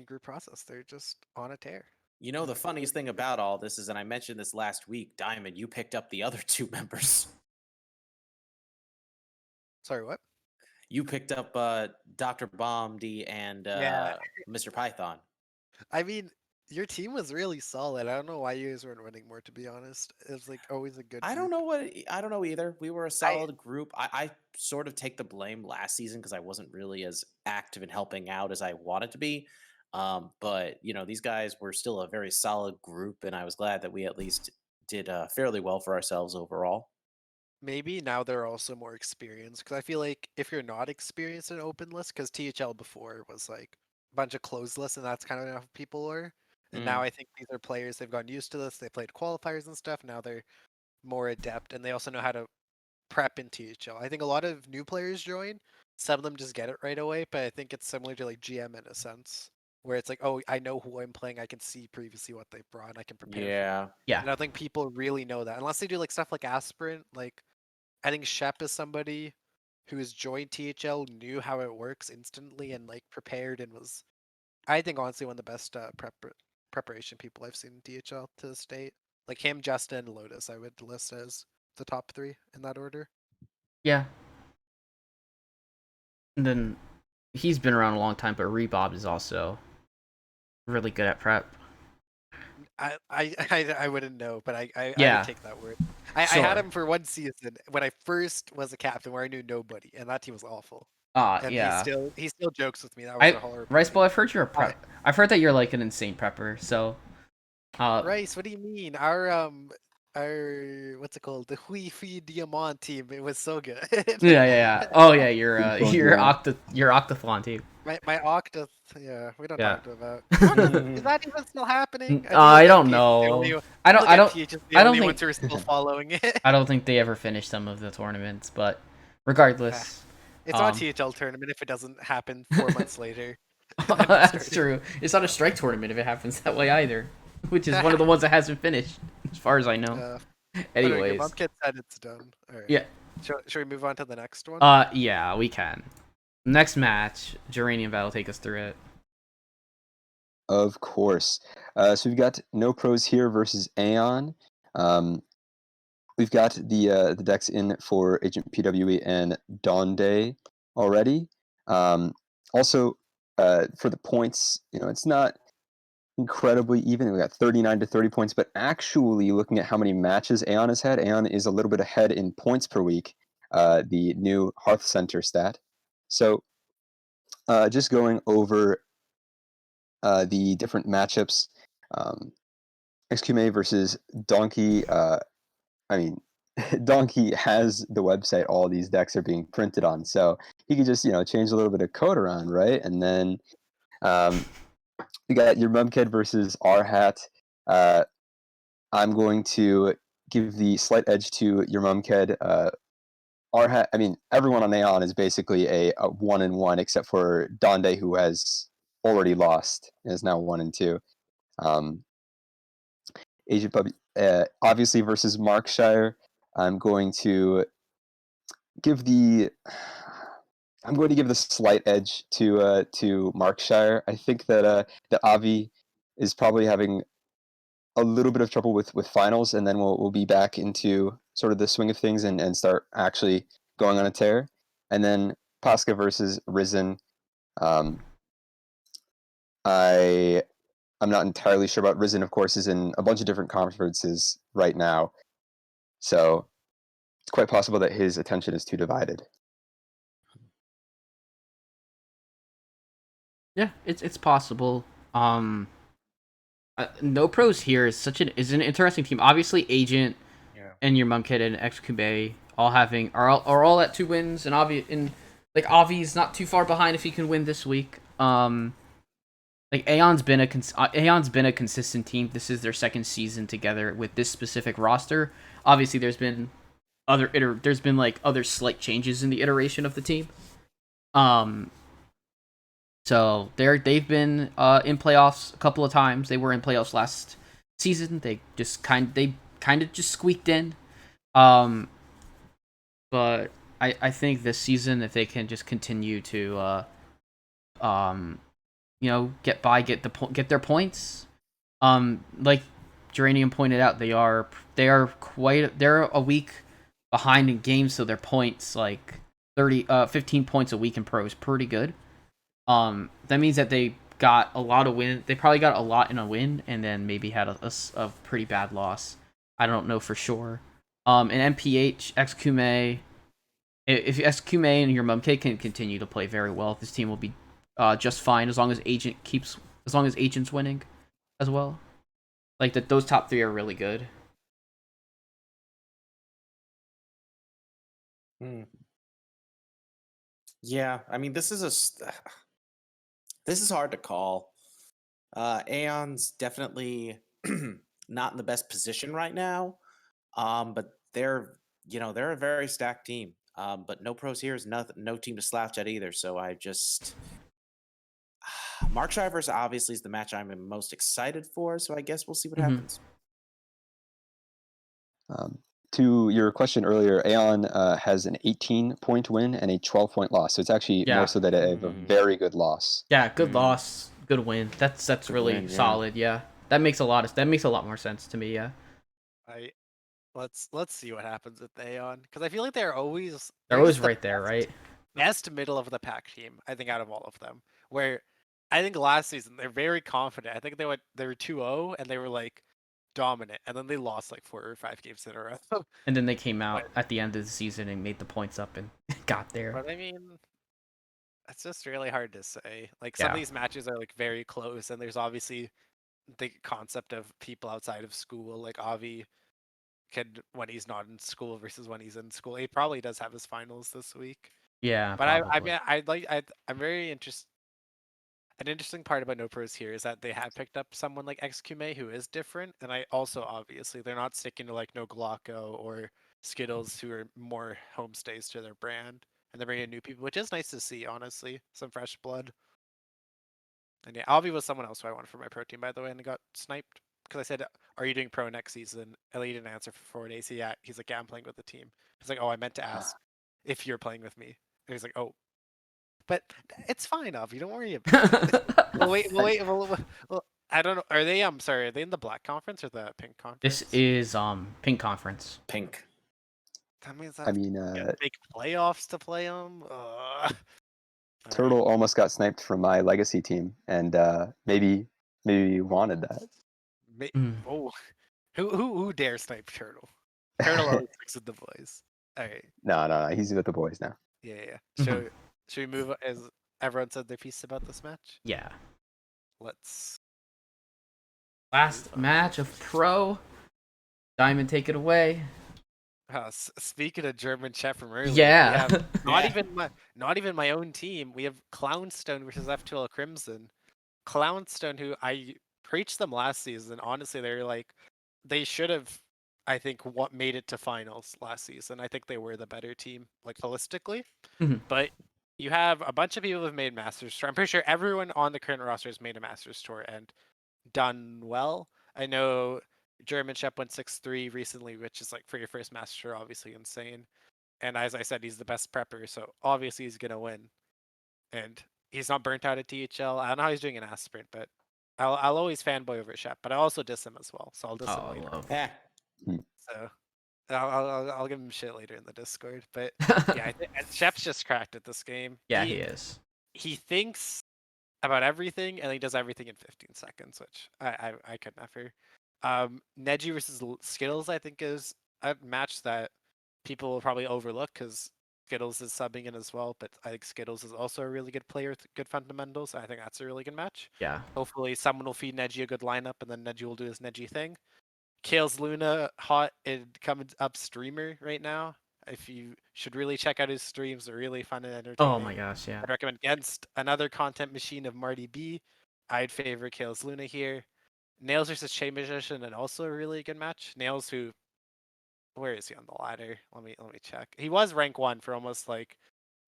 group process, they're just on a tear. You know, the funniest thing about all this is, and I mentioned this last week, Diamond, you picked up the other two members. Sorry, what? You picked up Dr. Bomb-D and Yeah. Mr. Python. I mean, your team was really solid. I don't know why you guys weren't winning more, to be honest. It was like always a good I don't group. know I don't know either. We were a solid group. I sort of take the blame last season because I wasn't really as active in helping out as I wanted to be. But you know, these guys were still a very solid group, and I was glad that we at least did fairly well for ourselves overall. Maybe now they're also more experienced because I feel like if you're not experienced in open list, because THL before was like a bunch of closed lists and that's kind of enough people were. And now Mm. I think these are players, they've gotten used to this, they played qualifiers and stuff. Now they're more adept and they also know how to prep in THL. I think a lot of new players join, some of them just get it right away, but I think it's similar to like GM in a sense, where it's like, oh, I know who I'm playing, I can see previously what they've brought, and I can prepare for it. Yeah. Yeah. And I don't think people really know that unless they do like stuff like Aspirant. Like I think Shep is somebody who has joined THL, knew how it works instantly, and like prepared and was, I think honestly one of the best preparation people I've seen in THL to this date. Like him, Justin, and Lotus, I would list as the top three in that order. Yeah. And then he's been around a long time, but Rebob is also really good at prep. I wouldn't know, but I Yeah. would take that word. I had Sure. him for one season when I first was a captain where I knew nobody, and that team was awful. And Yeah. he still jokes with me. That was a horrible. Rice Bowl, I've heard you're a I- prep. I've heard that you're like an insane prepper. So, Rice, what do you mean? Our what's it called? The Hui Fi Diamant team. It was so good. yeah. Oh yeah, you're Ping pong you're duo. your Octathlon team. my Octa, yeah, we don't Yeah. talk about. Is that even still happening? I don't PH is the know. only- I don't. feel I like don't. PH is the I don't only think. ones who are still following it. I don't think they ever finished some of the tournaments, but regardless, It's not um, a THL tournament if it doesn't happen 4 months later. than it that's started. true. It's not a strike tournament if it happens that way either, which is one of the ones that hasn't finished, as far as I know. Anyways, Bobcat said it's done. All right. yeah. Should we move on to the next one? Yeah, we can. Next match, Geranium Battle, take us through it. Of course. So we've got No Pros here versus Aeon. We've got the decks in for Agent PWE and Dawn Day already. Also, for the points, it's not incredibly even. We got 39 to 30 points, but actually looking at how many matches Aeon has had, Aeon is a little bit ahead in points per week, the new Hearth Center stat. So just going over the different matchups, XQMA versus Donkey. I mean, Donkey has the website all these decks are being printed on, so he could just change a little bit of code around, right? And then you got your Mumkid versus R Hat. I'm going to give the slight edge to your Mumkid. R Hat. I mean, everyone on Aeon is basically a 1-1 except for Donde, who has already lost and is now 1-2. Agent Puppy, obviously versus Markshire. I'm going to give the I'm going to give the slight edge to Markshire. I think that Avi is probably having a little bit of trouble with finals, and then we'll be back into sort of the swing of things and start actually going on a tear. And then Pasca versus Risen. I'm not entirely sure about Risen. Of course, is in a bunch of different conferences right now, so it's quite possible that his attention is too divided. Yeah, it's possible. No Pros here is an interesting team. Obviously, Agent Yeah. and your Mumkid and XQB all are all at 2 wins, and like Avi's not too far behind if he can win this week. Like Aeon's been a consistent team. This is their second season together with this specific roster. Obviously, there's been like other slight changes in the iteration of the team. So they've been in playoffs a couple of times. They were in playoffs last season. They kind of just squeaked in. But I think this season, if they can just continue to get their points. Like Geranium pointed out, they're a week behind in games, so their points like 15 points a week in pro is pretty good. That means that they got a lot of win. They probably got a lot in a win, and then maybe had a pretty bad loss. I don't know for sure. And MPH, XQMA, if XQMA and your Mumk can continue to play very well, this team will be just fine as long as Agent's winning as well. Like those top three are really good. Yeah, I mean, this is hard to call. Aeon's definitely not in the best position right now. But they're a very stacked team. But no pros here is no team to slouch at either. So I just Mark Shivers obviously is the match I'm most excited for. So I guess we'll see what happens. To your question earlier, Aeon has an 18-point win and a 12-point loss. So it's actually more so that they have a very good loss. Yeah, good loss, good win. That's good really win, solid. Yeah, that makes a lot more sense to me. Yeah. Let's see what happens with Aeon, because I feel like they're always right there, right? Best middle of the pack team, I think, out of all of them. Where I think last season they're very confident. I think they were 2-0 and they were like dominant, and then they lost like 4 or 5 games in a row. And then they came out at the end of the season and made the points up and got there. But I mean, it's just really hard to say. Like some of these matches are like very close, and there's obviously the concept of people outside of school, like Avi could when he's not in school versus when he's in school. He probably does have his finals this week. Yeah, but I'm very interested. An interesting part about No Pros here is that they have picked up someone like XQMA who is different, and I also obviously they're not sticking to like No Glocko or Skittles who are more homestays to their brand, and they're bringing new people, which is nice to see. Honestly, some fresh blood. And yeah, Avi was someone else who I wanted for my pro team, by the way, and I got sniped because I said, "Are you doing pro next season?" Ellie didn't answer for 4 days. He's like, "Yeah, I'm playing with the team." He's like, "Oh, I meant to ask if you're playing with me." And he's like, "Oh, but it's fine, Avi. Don't worry about it." Well, I don't know. Are they? Sorry. Are they in the black conference or the pink conference? This is pink conference. Pink. That means make playoffs to play them. Turtle almost got sniped from my legacy team, and maybe wanted that. Oh, who dare snipe Turtle? Turtle always sticks with the boys. All right. No, he's with the boys now. Yeah. Should we move? As everyone said their piece about this match. Yeah. Let's. Last match of pro. Diamond, take it away. Speaking of German chat from earlier, yeah, not even my own team. We have Clownstone versus F2L Crimson. Clownstone, who I preached them last season. Honestly, they should have, I think, made it to finals last season. I think they were the better team, like holistically. But you have a bunch of people who have made Masters Tour. I'm pretty sure everyone on the current roster has made a Masters Tour and done well. I know German Shep went 6-3 recently, which is like for your first Masters Tour, obviously insane. And as I said, he's the best prepper, so obviously he's gonna win. And he's not burnt out at THL. I don't know how he's doing in Aspirant, but I'll always fanboy over Shep, but I also diss him as well, so I'll diss him later. So I'll give him shit later in the Discord. But yeah, I think Shep's just cracked at this game. Yeah, he is. He thinks about everything and he does everything in 15 seconds, which I could never. Neji versus Skittles, I think, is a match that people will probably overlook because Skittles is subbing in as well, but I think Skittles is also a really good player with good fundamentals. I think that's a really good match. Yeah. Hopefully someone will feed Neji a good lineup and then Neji will do his Neji thing. Kale's Luna hot and coming up streamer right now. if you should really check out his streams, they're really fun and entertaining. Oh my gosh, yeah. I'd recommend against another content machine of Marty B. I'd favor Kales Luna here. Nails versus Che Magician, and also a really good match. Nails, who, where is he on the ladder? Let me check. He was rank 1 for almost like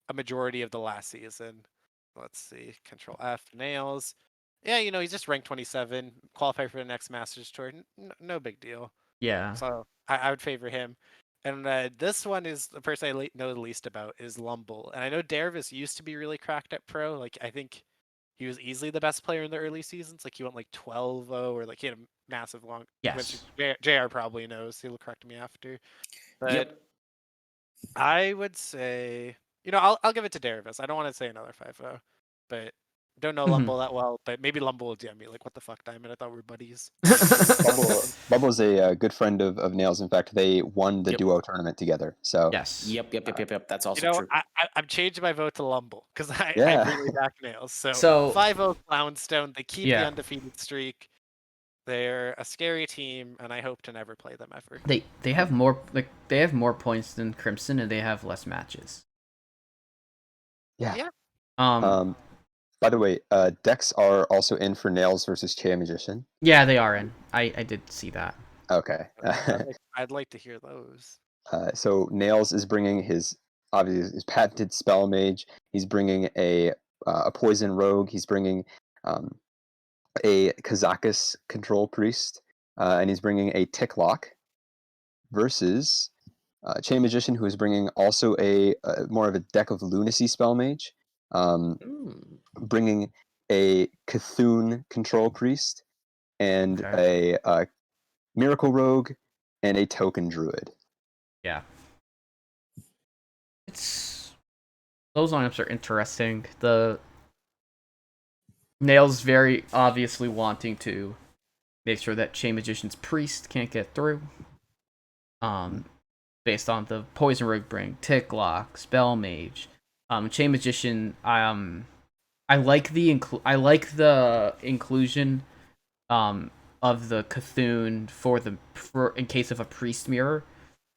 a majority of the last season. Let's see. Control F. Nails. Yeah, he's just ranked 27. Qualify for the next Masters Tour. No big deal. Yeah. So I would favor him. And this one is the person I know the least about is Lumble. And I know Dervis used to be really cracked at pro. Like, I think he was easily the best player in the early seasons. Like, he went like 12-0, or like he had a massive long. Yes. Which JR probably knows. He'll correct me after. But Yep. I would say, I'll give it to Dervis. I don't want to say another 5-0, but don't know Lumble that well. But maybe Lumble will DM me like, what the fuck, Diamond? I thought we were buddies. Bubble's a good friend of Nails. In fact, they won the Yep. duo tournament together. So Yes. Yep. That's also true. I'm changing my vote to Lumble because I really back Nails. So So- 5-0 Clownstone. They keep Yeah. the undefeated streak. They're a scary team, and I hope to never play them ever. They have more they have more points than Crimson, and they have less matches. yeah. Um. By the way, decks are also in for Nails versus Che Magician. Yeah, they are in. I did see that. Okay. I'd like to hear those. So Nails is bringing his patented spell mage. He's bringing a poison rogue. He's bringing a Kazakus control priest, and he's bringing a Ticklock versus Che Magician, who is bringing also a more of a deck of lunacy spell mage, bringing a Cthulhu control priest and a miracle rogue and a token druid. Yeah. Those lineups are interesting. The Nails very obviously wanting to make sure that Che Magician's priest can't get through. Based on the poison rogue bring, Ticklock, spell mage. Che Magician, I like the inclusion of the Cthulhu for in case of a priest mirror,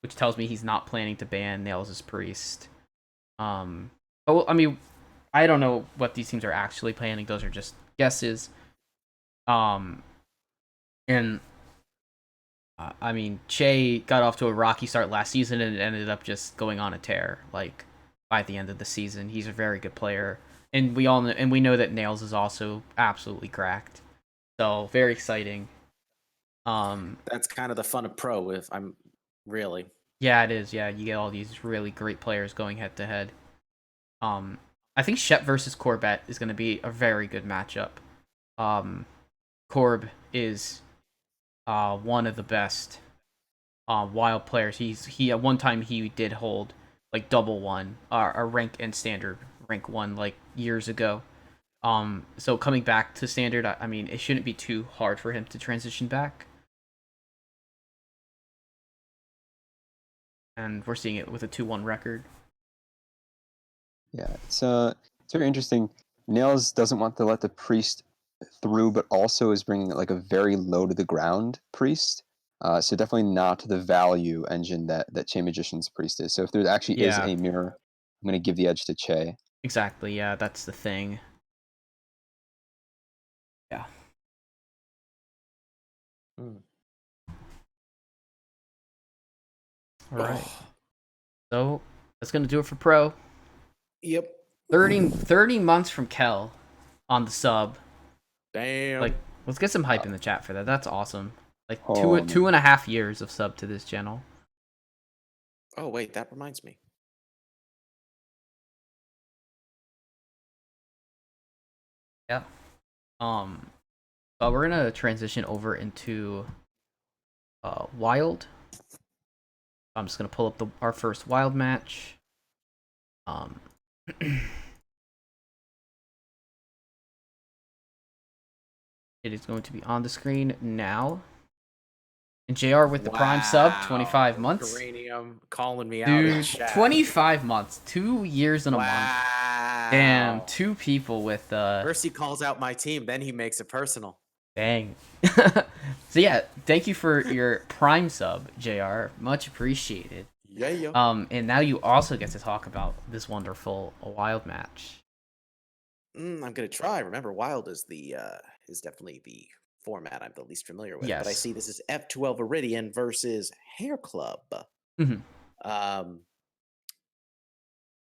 which tells me he's not planning to ban Nails as priest. I mean, I don't know what these teams are actually planning. Those are just guesses. I mean, Che got off to a rocky start last season and ended up just going on a tear. Like, by the end of the season, he's a very good player, and we know that Nails is also absolutely cracked. So very exciting. That's kind of the fun of pro. If I'm really. Yeah, it is. Yeah, you get all these really great players going head to head. I think Shep versus Corbett is going to be a very good matchup. Corb is one of the best wild players. He at one time he did hold like double one, a rank and standard rank 1 like years ago. So coming back to standard, I mean, it shouldn't be too hard for him to transition back. And we're seeing it with a 2-1 record. Yeah, it's very interesting. Nails doesn't want to let the priest through, but also is bringing like a very low to the ground priest. So definitely not the value engine that Che Magician's priest is. So if there actually is a mirror, I'm going to give the edge to Che. Exactly. Yeah, that's the thing. Yeah. All right. So that's gonna do it for pro. Yep. 30 months from Kel on the sub. Damn. Like, let's get some hype in the chat for that. That's awesome. Like Oh, man. 2.5 years of sub to this channel. Oh wait, that reminds me. Yeah. But we're gonna transition over into Wild. I'm just gonna pull up our first Wild match. It is going to be on the screen now. And JR with the prime sub, 25 months. Uranium calling me out in Dude, chat. 25 months, 2 years and a month. Wow. Damn, 2 people with First he calls out my team, then he makes it personal. Dang. So yeah, thank you for your prime sub, JR. Much appreciated. Yeah. And now you also get to talk about this wonderful wild match. I'm gonna try. Remember, Wild is definitely the format I'm the least familiar with. But I Yes. see this is F12 Iridian versus Hair Club. Hmm. Um,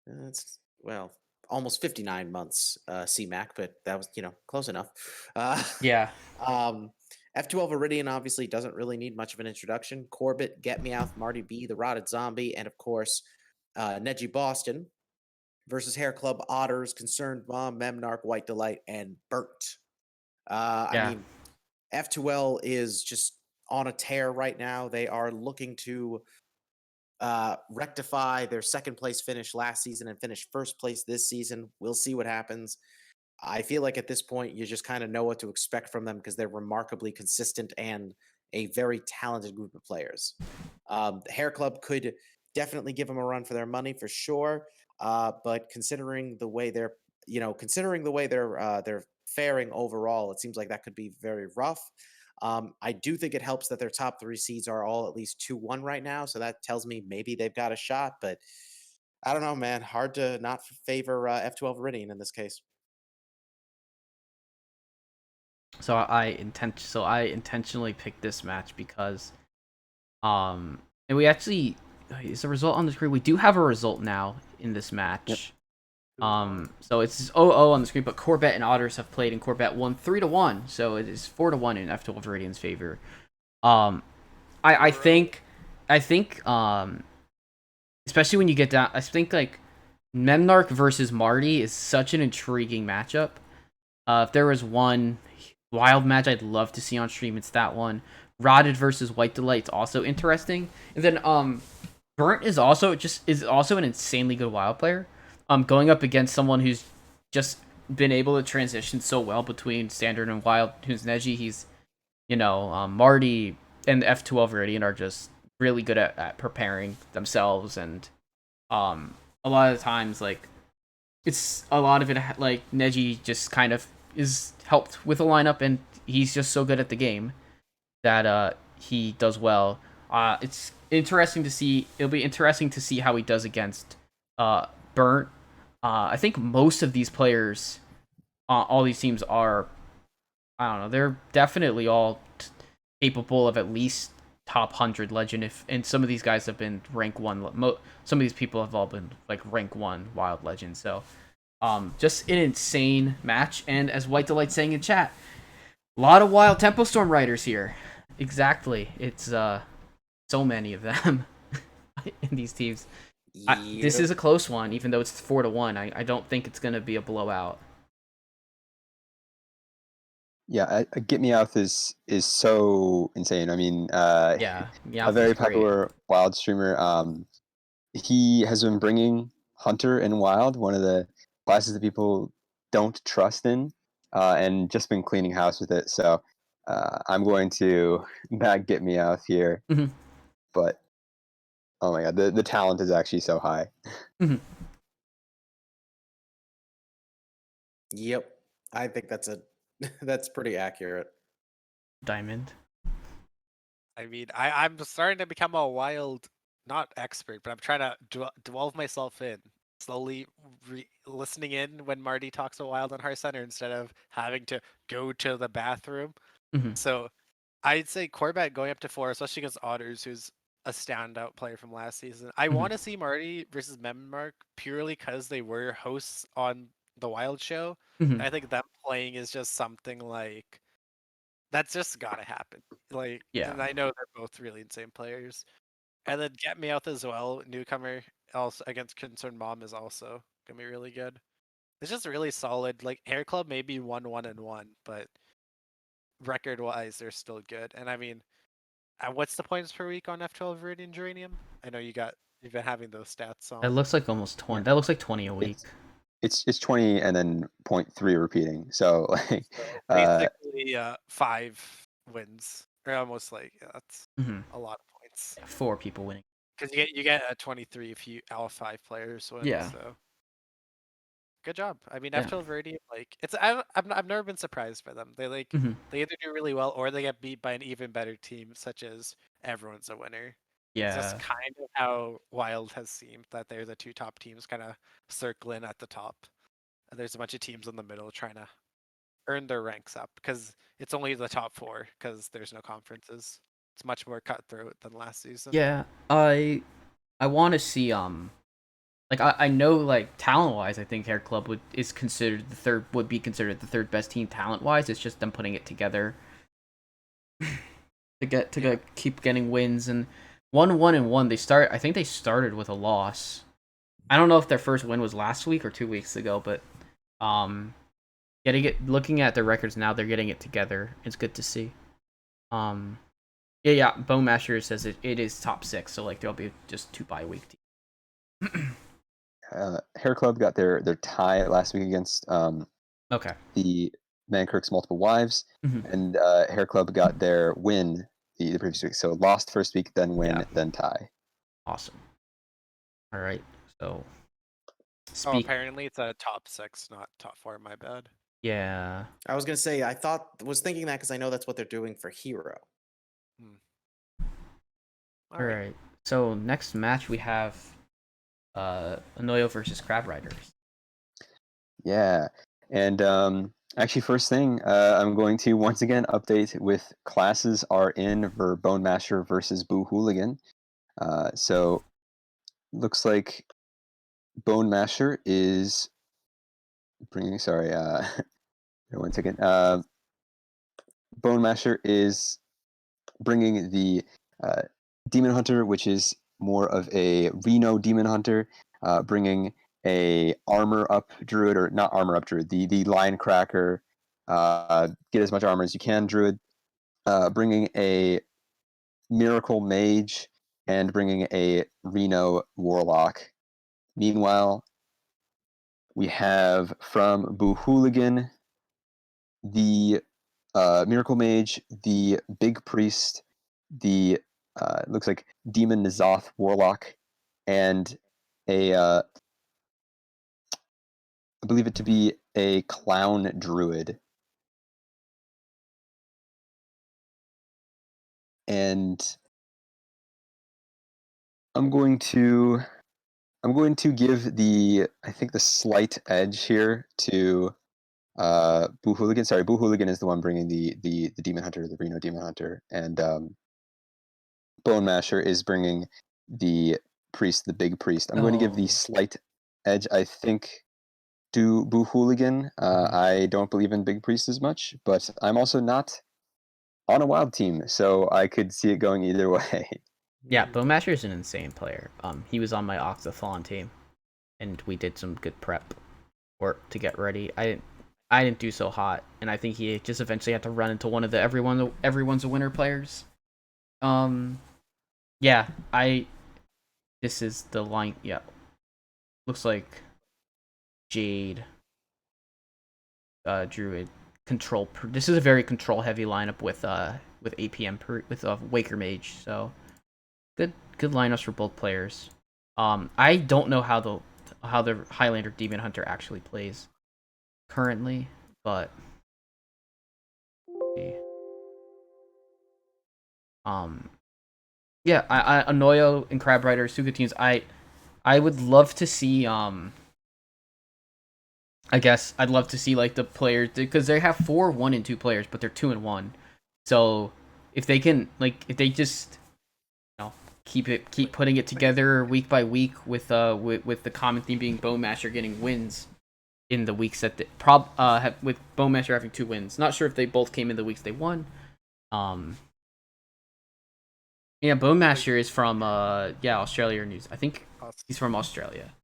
That's well, almost 59 months CMAC, but that was close enough. Uh, Yeah. um, F12 Iridian obviously doesn't really need much of an introduction. Corbett, Get Meowth, Marty B, the Rotted Zombie, and of course Neji Boston versus Hair Club, Otters, Concerned Mom, Memnarch, White Delight, and Burnt. I Yeah. mean, F2L is just on a tear right now. They are looking to rectify their second place finish last season and finish first place this season. We'll see what happens. I feel like at this point, you just kind of know what to expect from them because they're remarkably consistent and a very talented group of players. The Hair Club could definitely give them a run for their money for sure, but considering the way they're faring overall, it seems like that could be very rough. I do think it helps that their top three seeds are all at least 2-1 right now, so that tells me maybe they've got a shot. But I don't know, man. Hard to not favor F12 Iridian in this case. So I intentionally picked this match because and we actually is a result on the screen. We do have a result now in this Yep. match. So it's 0-0 on the screen, but Corbett and Otters have played, and Corbett won 3-1, so it is 4-1 in F12 Viridian's favor. Um, I think especially when you get down, I think like Memnarch versus Marty is such an intriguing matchup. If there was one wild match I'd love to see on stream, it's that one. Rotted versus White Delight's also interesting, and then Burnt is also an insanely good wild player. Going up against someone who's just been able to transition so well between standard and wild, who's Neji. He's Marty and the F12 Viridian are just really good at preparing themselves, and a lot of the times like it's a lot of it like Neji just kind of is helped with the lineup, and he's just so good at the game that he does well. It's interesting to see. It'll be interesting to see how he does against Burnt. I think most of these players, all these teams are. I don't know. They're definitely all capable of at least top 100 legend. If and some of these guys have been rank one. Some of these people have all been like rank one wild legend. So, just an insane match. And as White Delight saying in chat, a lot of wild Tempo Storm riders here. Exactly. It's so many of them in these teams. This Yep. is a close one, even though it's 4-1. I don't think it's gonna be a blowout. Yeah, Get Me Out is so insane. I mean, Yeah, a Meowth is very great. popular wild streamer. He has been bringing Hunter and Wild, one of the classes that people don't trust in, and just been cleaning house with it. So I'm going to back Get Me Out here, Mhm, but oh my god, the talent is actually so high. mhm. Yep. I think that's a that's pretty accurate. Diamond. I mean, I'm starting to become a wild, not expert, but I'm trying to delve myself in, slowly listening in when Marty talks about wild on Heart Center instead of having to go to the bathroom. Mhm, So I'd say Corbett going up to 4, especially against Otters, who's a standout player from last season. I mhm. want to see Marty versus Memmark purely because they were hosts on the Wild show. Mhm. I think them playing is just something like that's just gotta happen. Like, Yeah. and I know they're both really insane players. And then Get Me Out as well, newcomer also against Concerned Mom is also gonna be really good. It's just really solid. Like Hair Club maybe 1-1-1, but record wise they're still good. And I mean, what's the points per week on F12 Viridian Geranium? I know you've been having those stats That on. looks like almost Yeah, 20. That looks like 20 a week. it's 20 and then 0.3 repeating. So like, So uh, basically 5 wins. Or almost like that's Mhm. a lot of points. 4 people winning. Because you get a 23 if you all 5 players win. Yeah. So good job. I mean, Yeah. F12 Viridian, like I've never been surprised by them. Mhm. They either do really well or they get beat by an even better team, such as everyone's a winner. It's Yeah. just kind of how Wild has seemed, that they're the two top teams kind of circling at the top. And there's a bunch of teams in the middle trying to earn their ranks up, because it's only the top four because there's no conferences. It's much more cutthroat than last season. Yeah. I want to see like I know like talent wise, I think Hair Club would be considered the third best team talent wise. It's just them putting it together keep getting wins. And 1-1-1. I think they started with a loss. I don't know if their first win was last week or 2 weeks ago, but looking at their records now, they're getting it together. It's good to see. Yeah. Bone Masher says it is top 6, so like there'll be just 2 bye week teams. Hair Club got their tie last week against Okay. the Mankirk's Multiple Wives, Mhm. and Hair Club got their win the previous week. So lost first week, then win, Yeah. then tie. Awesome. All right. So apparently it's a top 6, not top 4. My bad. Yeah. I was gonna say was thinking that because I know that's what they're doing for Hero. All right. So next match we have Anoyo versus Crab Riders. Yeah, and actually, first thing, I'm going to once again update with classes are in for Bone Masher versus Boo Hooligan. So looks like Bone Masher is bringing. Sorry, 1 second. Bone Masher is bringing the Demon Hunter, which is more of a Reno Demon Hunter, bringing a armor up druid, or not armor up druid, the Lion Cracker, get as much armor as you can druid, bringing a Miracle Mage, and bringing a Reno Warlock. Meanwhile, we have from Boo Hooligan the Miracle Mage, the Big Priest, the looks like Demon Nazoth Warlock, and I believe it to be a Clown Druid. And I'm going to give I think the slight edge here to Boo Hooligan. Sorry, Boo Hooligan is the one bringing the Demon Hunter, the Reno Demon Hunter, and Bone Masher is bringing the priest, the big priest. I'm going to give the slight edge, I think, to Boo Hooligan. I don't believe in big priest as much, but I'm also not on a wild team, so I could see it going either way. Yeah, Bone Masher is an insane player. He was on my Octathon team, and we did some good prep work to get ready. I didn't do so hot, and I think he just eventually had to run into one of the everyone's a winner players. Yeah, this is the line. Yeah, looks like Jade, Druid, control. This is a very control heavy lineup with APM with Waker Mage. So good lineups for both players. I don't know how the Highlander Demon Hunter actually plays currently, but yeah, I Anoyo and Crab Rider, Suga teams. I would love to see I guess I'd love to see like the players, because they have 4 1 and 2 players, but they're 2 and 1. So if they can if they just keep putting it together week by week with the common theme being Bone Masher getting wins in the weeks that with Bone Masher having 2 wins. Not sure if they both came in the weeks they won. Yeah, Bone Masher is from Australia or I think he's from Australia.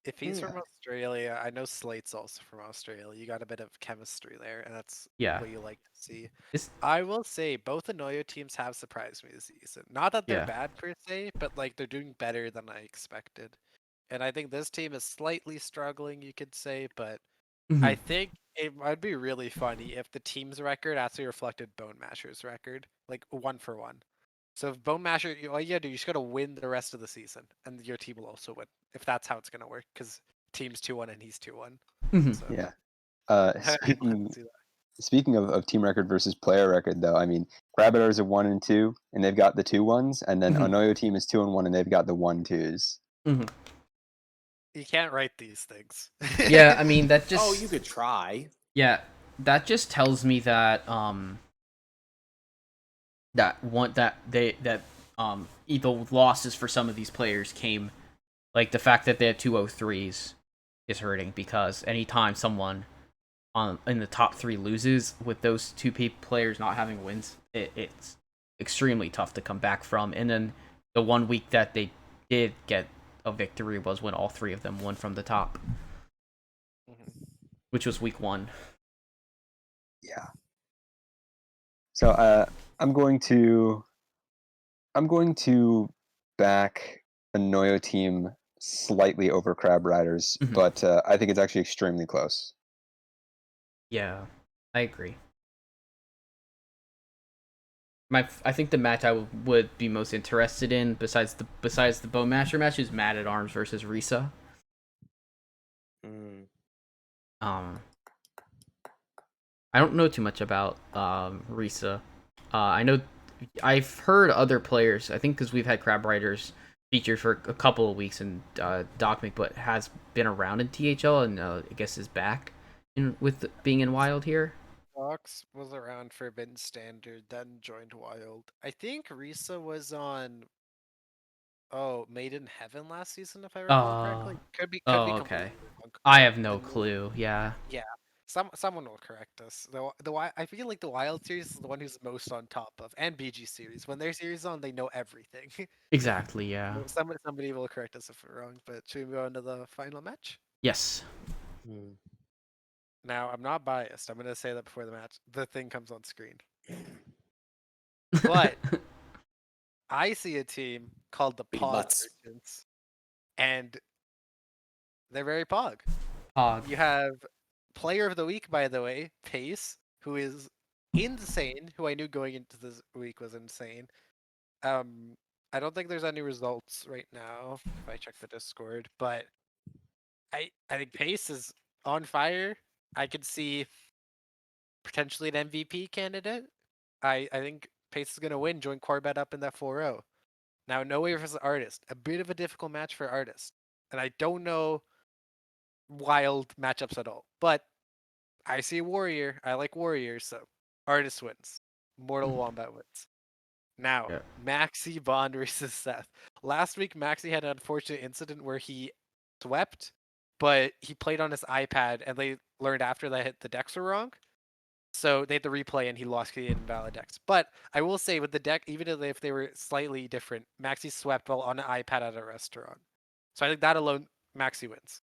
If he's from Australia, I know Slate's also from Australia. You got a bit of chemistry there, and that's what you like to see. I will say both Anoyo teams have surprised me this season. Not that they're bad per se, but like they're doing better than I expected. And I think this team is slightly struggling, you could say, but I think it would be really funny if the team's record actually reflected Bone Masher's record, like 1-for-1. So if Bone Masher, all you gotta do, you just gotta win the rest of the season, and your team will also win. If that's how it's gonna work, because team's 2-1 and he's 2-1. Yeah. Speaking speaking of team record versus player record, though, I mean, Crabbetters are 1-2, and they've got the 2-1s, and then Mhm. Onoyo team is 2-1, and they've got the 1-2s. Mhm. You can't write these things. Yeah, I mean that Oh, just you could try. yeah, that just tells me that the losses for some of these players came, like the fact that they have 203s is hurting, because anytime someone in the top 3 loses with those two players not having wins, it's extremely tough to come back from. And then the 1 week that they did get a victory was when all 3 of them won from the top, Mhm. which was week 1. Yeah. So I'm going to back a Noyo team slightly over Crab Riders, Mhm. but I think it's actually extremely close. Yeah, I agree. I think the match I would be most interested in, besides the Bowmasher match, is Mad at Arms versus Risa. Mm. Um, I don't know too much about Risa. I know I've heard other players. I think because we've had Crab Riders featured for a couple of weeks in Docmic, but has been around in THL, and I guess is back with being in Wild here. Fox was around for Forbidden Standard, then joined Wild. I think Risa was on Made in Heaven last season, if I recall Uh, correctly. Could be oh, okay. completely wrong, I but have no the clue. Yeah. yeah, someone will correct us. I feel like the Wild series is the one who's most on top of, and BG series. When their series on, they know everything. Exactly. Yeah. Somebody will correct us if we're wrong. But should we go into the final match? Yes. Mm. Now, I'm not biased. I'm gonna say that before the thing comes on screen. But I see a team called the Big Pog butts. Merchants, and they're very Pog. Pog. You have Player of the Week, by the way, Pace, who is insane. Who I knew going into this week was insane. I don't think there's any results right now if I check the Discord, but I think Pace is on fire. I could see potentially an MVP candidate. I think Pace is gonna win. Join Corbett up in that 4-0. Now, No Way versus Artist, a bit of a difficult match for Artist, and I don't know Wild matchups at all. But I see Warrior. I like Warriors, so Artist wins. Mortal Wombat wins. Now, Yeah. Maxi Bond versus Seth. Last week, Maxi had an unfortunate incident where he swept, but he played on his iPad, and they learned after that the decks were wrong. So they had to replay, and he lost the invalid decks. But I will say, with the deck, even if they were slightly different, Maxi swept while on an iPad at a restaurant. So I think that alone, Maxi wins.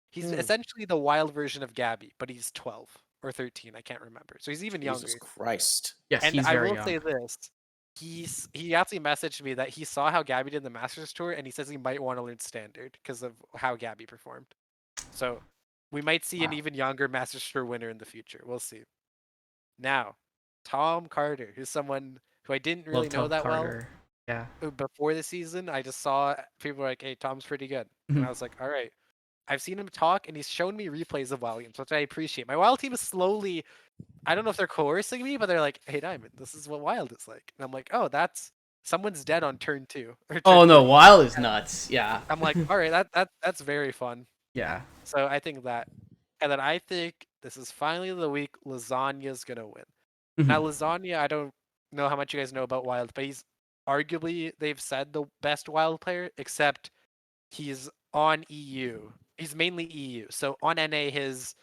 He's Hmm. essentially the wild version of Gabby, but he's 12 or 13. I can't remember. So he's even Jesus younger. Christ. Yes, And he's I very will young. say this. He actually messaged me that he saw how Gabby did the Masters tour, and he says he might want to learn Standard because of how Gabby performed. So we might see an Wow. even younger Masters tour winner in the future. We'll see. Now, Tom Carter, who's someone who I didn't really Love know Tom that well Carter. Yeah. before the season. I just saw people were like, "Hey, Tom's pretty good," and Mhm. I was like, "All right." I've seen him talk, and he's shown me replays of Wild games, which I appreciate. My Wild team is slowly, I don't know if they're coercing me, but they're like, "Hey, Diamond, this is what Wild is like," and I'm like, "Oh, that's someone's dead on turn 2 or Oh turn no, 3." Wild is nuts. Yeah. I'm like, "All right, that's very fun." Yeah. So I think that, and then I think this is finally the week Lasagna's gonna win. Now, Mhm. Lasagna, I don't know how much you guys know about Wild, but he's arguably, they've said, the best Wild player, except he's on EU. He's mainly EU. So on NA, his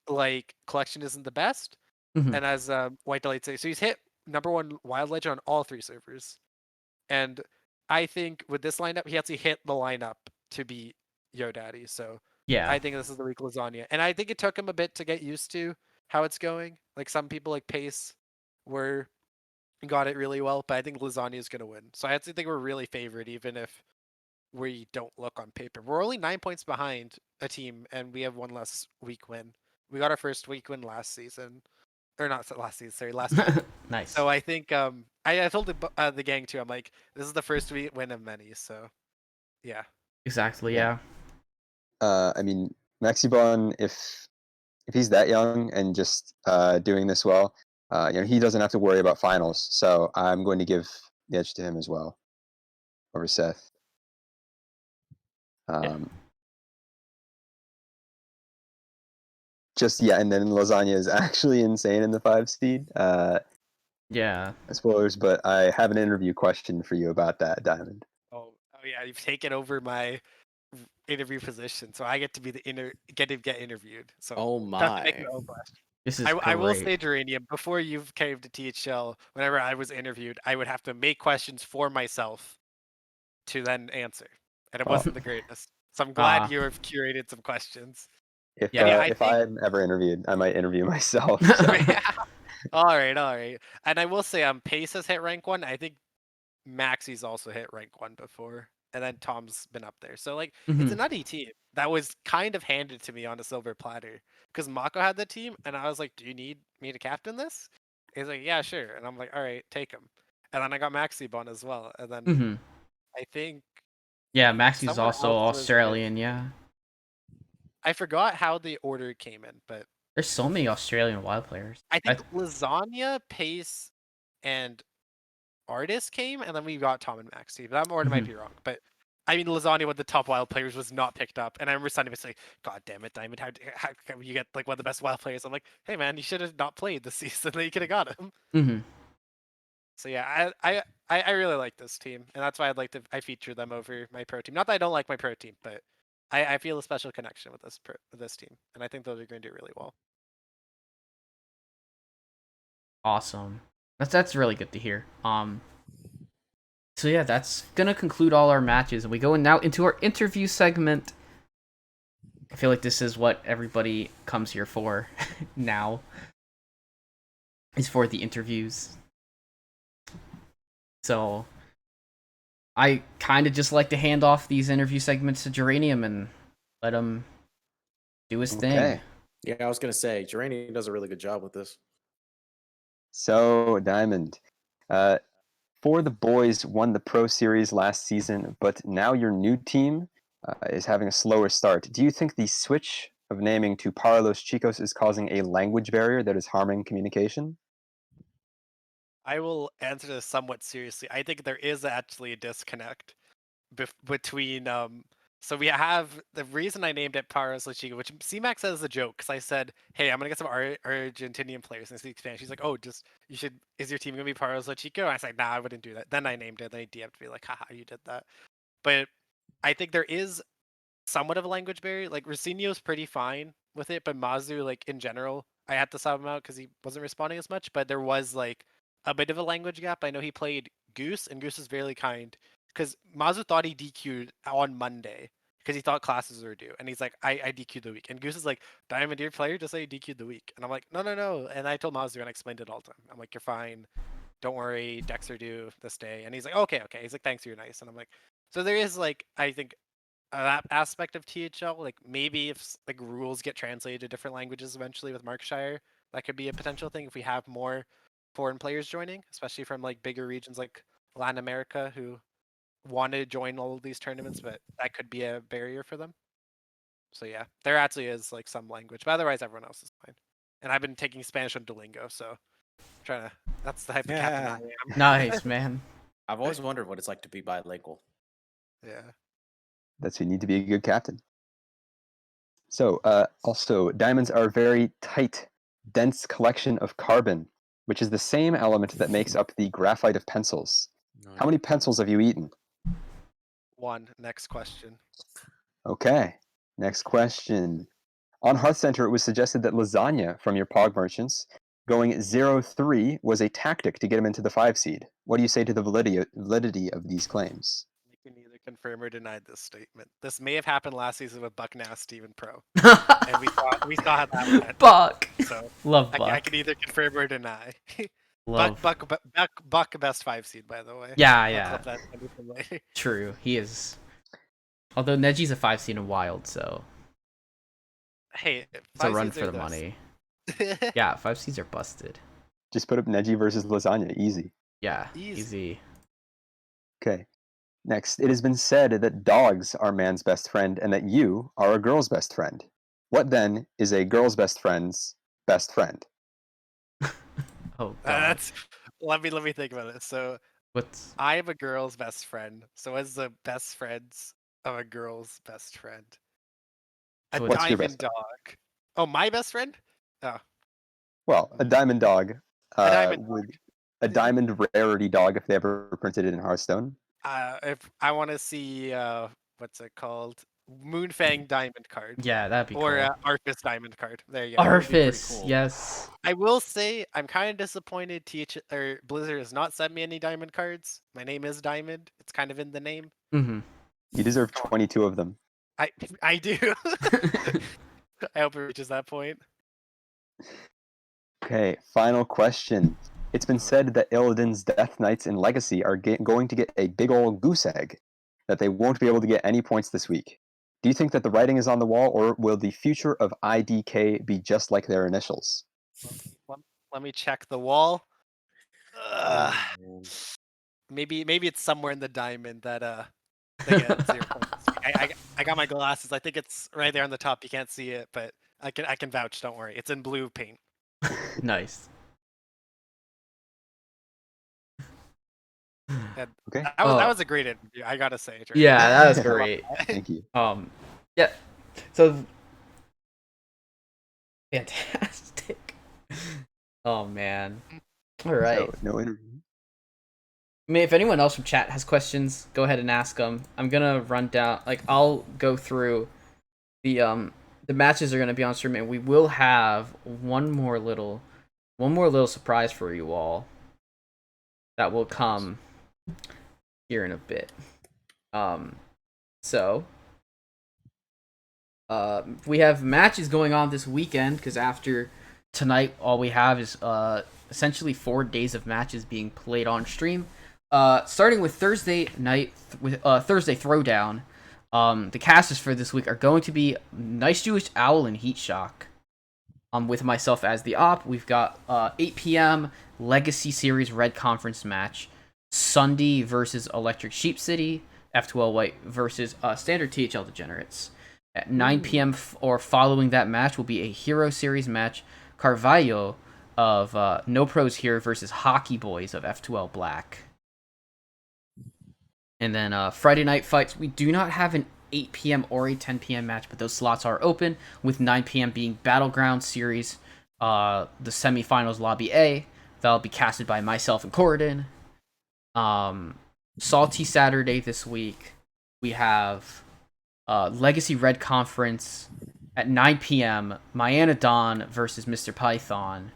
like collection isn't the best. Mhm. And as White Delight say, so he's hit #1 Wild Legend on all 3 servers. And I think with this lineup, he actually hit the lineup to beat Yo Daddy. So Yeah. I think this is the week Lasagna. And I think it took him a bit to get used to how it's going. Like some people like Pace were got it really well, but I think Lasagna is gonna win. So I actually think we're really favored, even if we don't look on paper. We're only 9 points behind a team, and we have one less week win. We got our first week win last season, or not last season, sorry, last week. Nice. So I think I told the gang too. I'm like, this is the first week win of many. So yeah, Exactly. Yeah. Yeah. I mean, Maxibon, if he's that young and just doing this well, he doesn't have to worry about finals. So I'm going to give the edge to him as well over Seth. Yeah. And then Lasagna is actually insane in the 5 seed. Yeah. Spoilers, but I have an interview question for you about that, Diamond. Oh yeah, you've taken over my interview position, so I get to be get interviewed. So Oh have to make my my. own question. This is I will say, great. Geranium, before you came to THL, whenever I was interviewed, I would have to make questions for myself to then answer, and it Oh, wasn't the greatest. So I'm glad Ah, you have curated some questions. if But yeah, yeah. I if think I'm ever interviewed, I might interview myself. So all right, all right. And I will say, Pace has hit rank 1. I think Maxie's also hit rank 1 before, and then Tom's been up there. So like, it's a Mhm. nutty team that was kind of handed to me on a silver platter because Mako had the team, and I was like, "Do you need me to captain this?" He's like, "Yeah, sure." And I'm like, "All right, take him." And then I got Maxie Bon as well, and then Mhm. I think Yeah, Maxie's someone also else was hit. Australian. Yeah. I forgot how the order came in, but There's so many Australian wild players. I think Lasagna, Pace, and Artist came, and then we got Tom and Maxi. That order might Mhm. be wrong, but I mean, Lasagna with the top wild players was not picked up, and I remember Sunday was like, "God damn it, Diamond! How come you get like one of the best wild players?" I'm like, "Hey man, you should have not played this season. Then you could have got him." Mhm. So yeah, I really like this team, and that's why I feature them over my pro team. Not that I don't like my pro team, but I feel a special connection with this team, and I think those are going to do really well. Awesome. That's really good to hear. So yeah, that's gonna conclude all our matches, and we go now into our interview segment. I feel like this is what everybody comes here for now. Is for the interviews. So I kind of just like to hand off these interview segments to Geranium and let him do his thing. okay. Yeah, I was gonna say Geranium does a really good job with this. So Diamond, uh, For the Boys won the Pro Series last season, but now your new team is having a slower start. Do you think the switch of naming to Para Los Chicos is causing a language barrier that is harming communication? I will answer this somewhat seriously. I think there is actually a disconnect between so we have the reason I named it Paros La Chica, which CMAX says a joke because I said, "Hey, I'm gonna get some Argentinian players and speak Spanish." She's like, "Oh, just you should. Is your team gonna be Paros La Chica?" And I said, "Nah, I wouldn't do that." Then I named it. Then he DM'd me like, "Haha, you did that." But I think there is somewhat of a language barrier. Like Rocinio's pretty fine with it, but Mazu, like in general, I had to sub him out because he wasn't responding as much. But there was like a bit of a language gap. I know he played Goose, and Goose is very kind because Mazu thought he DQ'd on Monday because he thought classes were due, and he's like, I DQ'd the week, and Goose is like, Diamond, your player just say you DQ'd the week, and I'm like, no, no, no, and I told Mazu and I explained it all the time. I'm like, you're fine. Don't worry, decks are due this day, and he's like, okay, okay. He's like, thanks, you're nice, and I'm like, so there is like, I think that aspect of THL, like maybe if like rules get translated to different languages eventually with Markshire, that could be a potential thing if we have more foreign players joining, especially from like bigger regions like Latin America who want to join all of these tournaments, but that could be a barrier for them. So yeah, there actually is like some language, but otherwise everyone else is fine. And I've been taking Spanish on Duolingo, so I'm trying to. That's the type of captain I Yeah. am. Nice, man. I've always wondered what it's like to be bilingual. Yeah. That's who you need to be a good captain. So, also, diamonds are a very tight, dense collection of carbon, which is the same element that makes up the graphite of pencils. How many pencils have you eaten? One. Next question. Okay, next question. On Hearth Center, it was suggested that lasagna from your Pog merchants going 0-3 was a tactic to get him into the 5 seed. What do you say to the validity of these claims? You can neither confirm or deny this statement. This may have happened last season with Buck Nasty and Pro, and we saw how that went. Buck. So Love I Buck. can either confirm or deny. Love. Buck best 5 seed, by the way. Yeah, I'll yeah. clip that from later. True. He is. Although Neji's a 5 seed in Wild, so Hey, it's a 5 run seeds for are the this. money. Yeah, 5 seeds are busted. Just put up Neji versus lasagna, easy. Yeah, Easy. easy. Okay. Next, it has been said that dogs are man's best friend and that you are a girl's best friend. What then is a girl's best friend's best friend? Oh god. That's let me think about it. So What's I am a girl's best friend. So as the best friends of a girl's best friend, a So What's your best diamond friend? dog. Oh, my best friend? Oh, Well, a diamond dog a diamond would dog. a diamond rarity dog if they ever printed it in Hearthstone. If I want to see what's it called? Moonfang diamond card yeah, that'd be or cool. Arthas diamond card. There you go. That would be pretty Arthas, cool. yes. I will say I'm kind of disappointed or Blizzard has not sent me any diamond cards. My name is Diamond. It's kind of in the name. Mm-hmm. You deserve 22 of them. I I do. I hope it reaches that point. Okay, final question. It's been said that Illidan's Death Knights in Legacy are going to get a big old goose egg, that they won't be able to get any points this week. Do you think that the writing is on the wall, or will the future of IDK be just like their initials? Let, let me check the wall. Ugh. Oh, man. Maybe it's somewhere in the diamond that they get 0 points. I got my glasses. I think it's right there on the top. You can't see it, but I can vouch. Don't worry. It's in blue paint. Nice. And Okay, that was a great interview. I gotta say. Jordan. Yeah, that was I love great. that. thank you. Yeah. So fantastic. Oh man. All right. So, no interview. I mean, if anyone else from chat has questions, go ahead and ask them. I'm gonna run down. I'll go through the matches are gonna be on stream, and we will have one more little surprise for you all that will come here in a bit. So we have matches going on this weekend because after tonight, all we have is essentially 4 days of matches being played on stream. Starting with Thursday night with Thursday Throwdown. The casters for this week are going to be Nice Jewish Owl and Heat Shock. With myself as the op, we've got 8 p.m. Legacy Series Red Conference match. Sunday versus Electric Sheep City. F2L White versus Standard THL Degenerates. At 9 p.m. Or following that match will be a Hero Series match. Carvalho of No Pros Here versus Hockey Boys of F2L Black. And then Friday night fights, we do not have an 8 p.m. or a 10 p.m. match, but those slots are open, with 9 p.m. being Battleground Series, the semifinals Lobby A. That'll be casted by myself and Corridon. Salty Saturday this week, we have Legacy Red Conference at 9 p.m. Myanodon versus Mr. Python.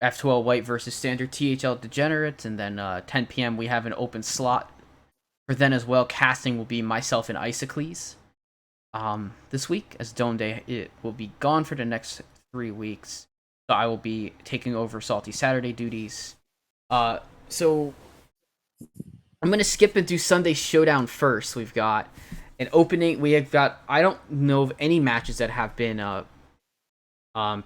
F2L White versus Standard THL Degenerates, and then 10 p.m. we have an open slot for then as well. Casting will be myself and Isocles. This week, as Dome Day it will be gone for the next 3 weeks, so I will be taking over Salty Saturday duties. So I'm gonna skip and do Sunday Showdown first. We've got an opening. We have got I don't know of any matches that have been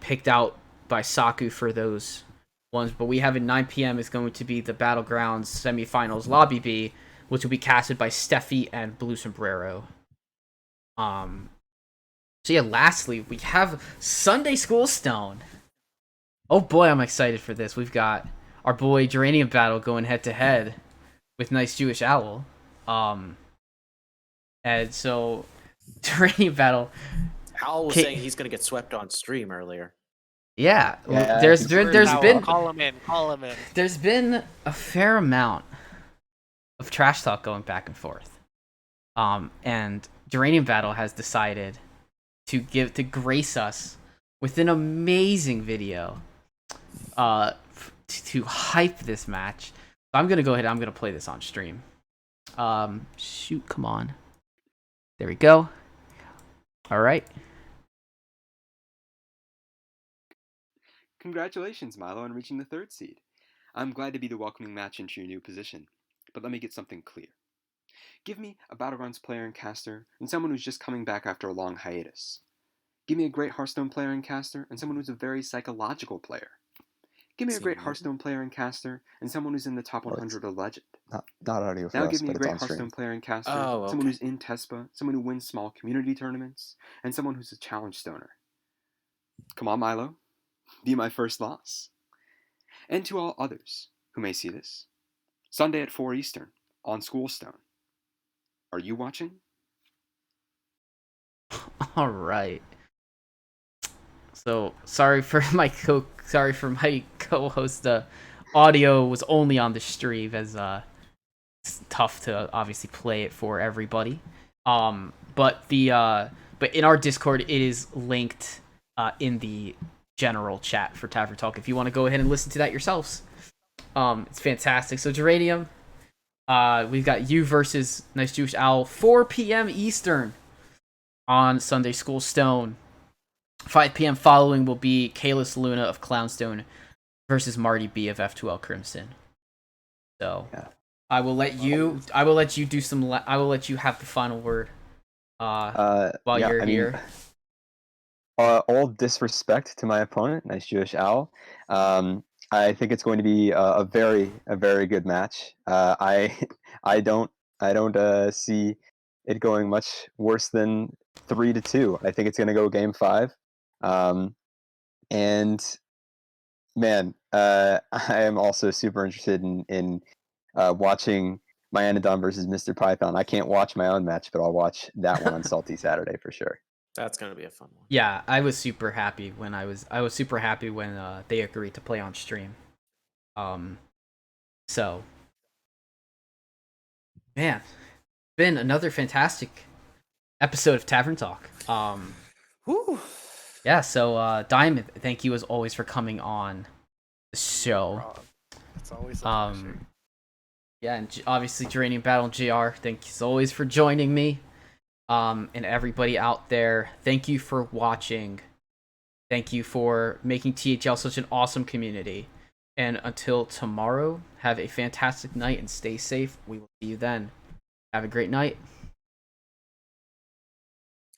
picked out by Saku for those ones, but we have at 9 p.m. is going to be the Battlegrounds semifinals Lobby B, which will be casted by Steffi and Blue Sombrero. So yeah, lastly, we have Sunday School Stone. Oh boy, I'm excited for this. We've got our boy Geranium Battle going head to head with Nice Jewish Owl. And so Geranium Battle. Al was saying he's going to get swept on stream earlier. Yeah, Yeah, there's Owl, been call him in. Call him in. there's been a fair amount of trash talk going back and forth. And Geranium Battle has decided to grace us with an amazing video to hype this match. So I'm gonna go ahead, I'm gonna play this on stream. Shoot, come on. There we go. Alright. Congratulations, Milo, on reaching the 3rd seed. I'm glad to be the welcoming match into your new position, but let me get something clear. Give me a Battlegrounds player and caster, and someone who's just coming back after a long hiatus. Give me a great Hearthstone player and caster, and someone who's a very psychological player. Give me a Seem great muted. Hearthstone player and caster, and someone who's in the top Oh, it's 100 or legend. not audio for Now us, give me a but it's great on stream. Hearthstone player and caster, Oh, someone okay. who's in TESPA, someone who wins small community tournaments, and someone who's a challenge stoner. Come on, Milo. Be my first loss. And to all others who may see this, Sunday at 4 Eastern on Schoolstone. Are you watching? All right. So sorry for my co-host. The audio was only on the stream, as it's tough to obviously play it for everybody. But in our Discord, it is linked in the general chat for Tavern Talk. If you want to go ahead and listen to that yourselves, it's fantastic. So Geranium, we've got you versus Nice Jewish Owl, 4 p.m. Eastern on Sunday School Stone. 5 p.m. following will be Kalis Luna of Clownstone versus Marty B of F2L Crimson. So Yeah. I will let you do some. I will let you have the final word. While Yeah, you're I mean, here. all disrespect to my opponent, Nice Jewish Owl. I think it's going to be a very good match. I don't see it going much worse than 3-2. I think it's going to go game 5. And man, I am also super interested in watching Myanodon versus Mr. Python. I can't watch my own match, but I'll watch that one on Salty Saturday for sure. That's gonna be a fun one. Yeah, I was super happy when they agreed to play on stream. So man, been another fantastic episode of Tavern Talk. Whew. Yeah. So Diamond, thank you as always for coming on the show. It's always a pleasure. Yeah, and obviously Geranium Battle and JR, thank you as always for joining me. And everybody out there, thank you for watching. Thank you for making THL such an awesome community. And until tomorrow, have a fantastic night and stay safe. We will see you then. Have a great night.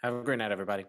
Have a great night, everybody.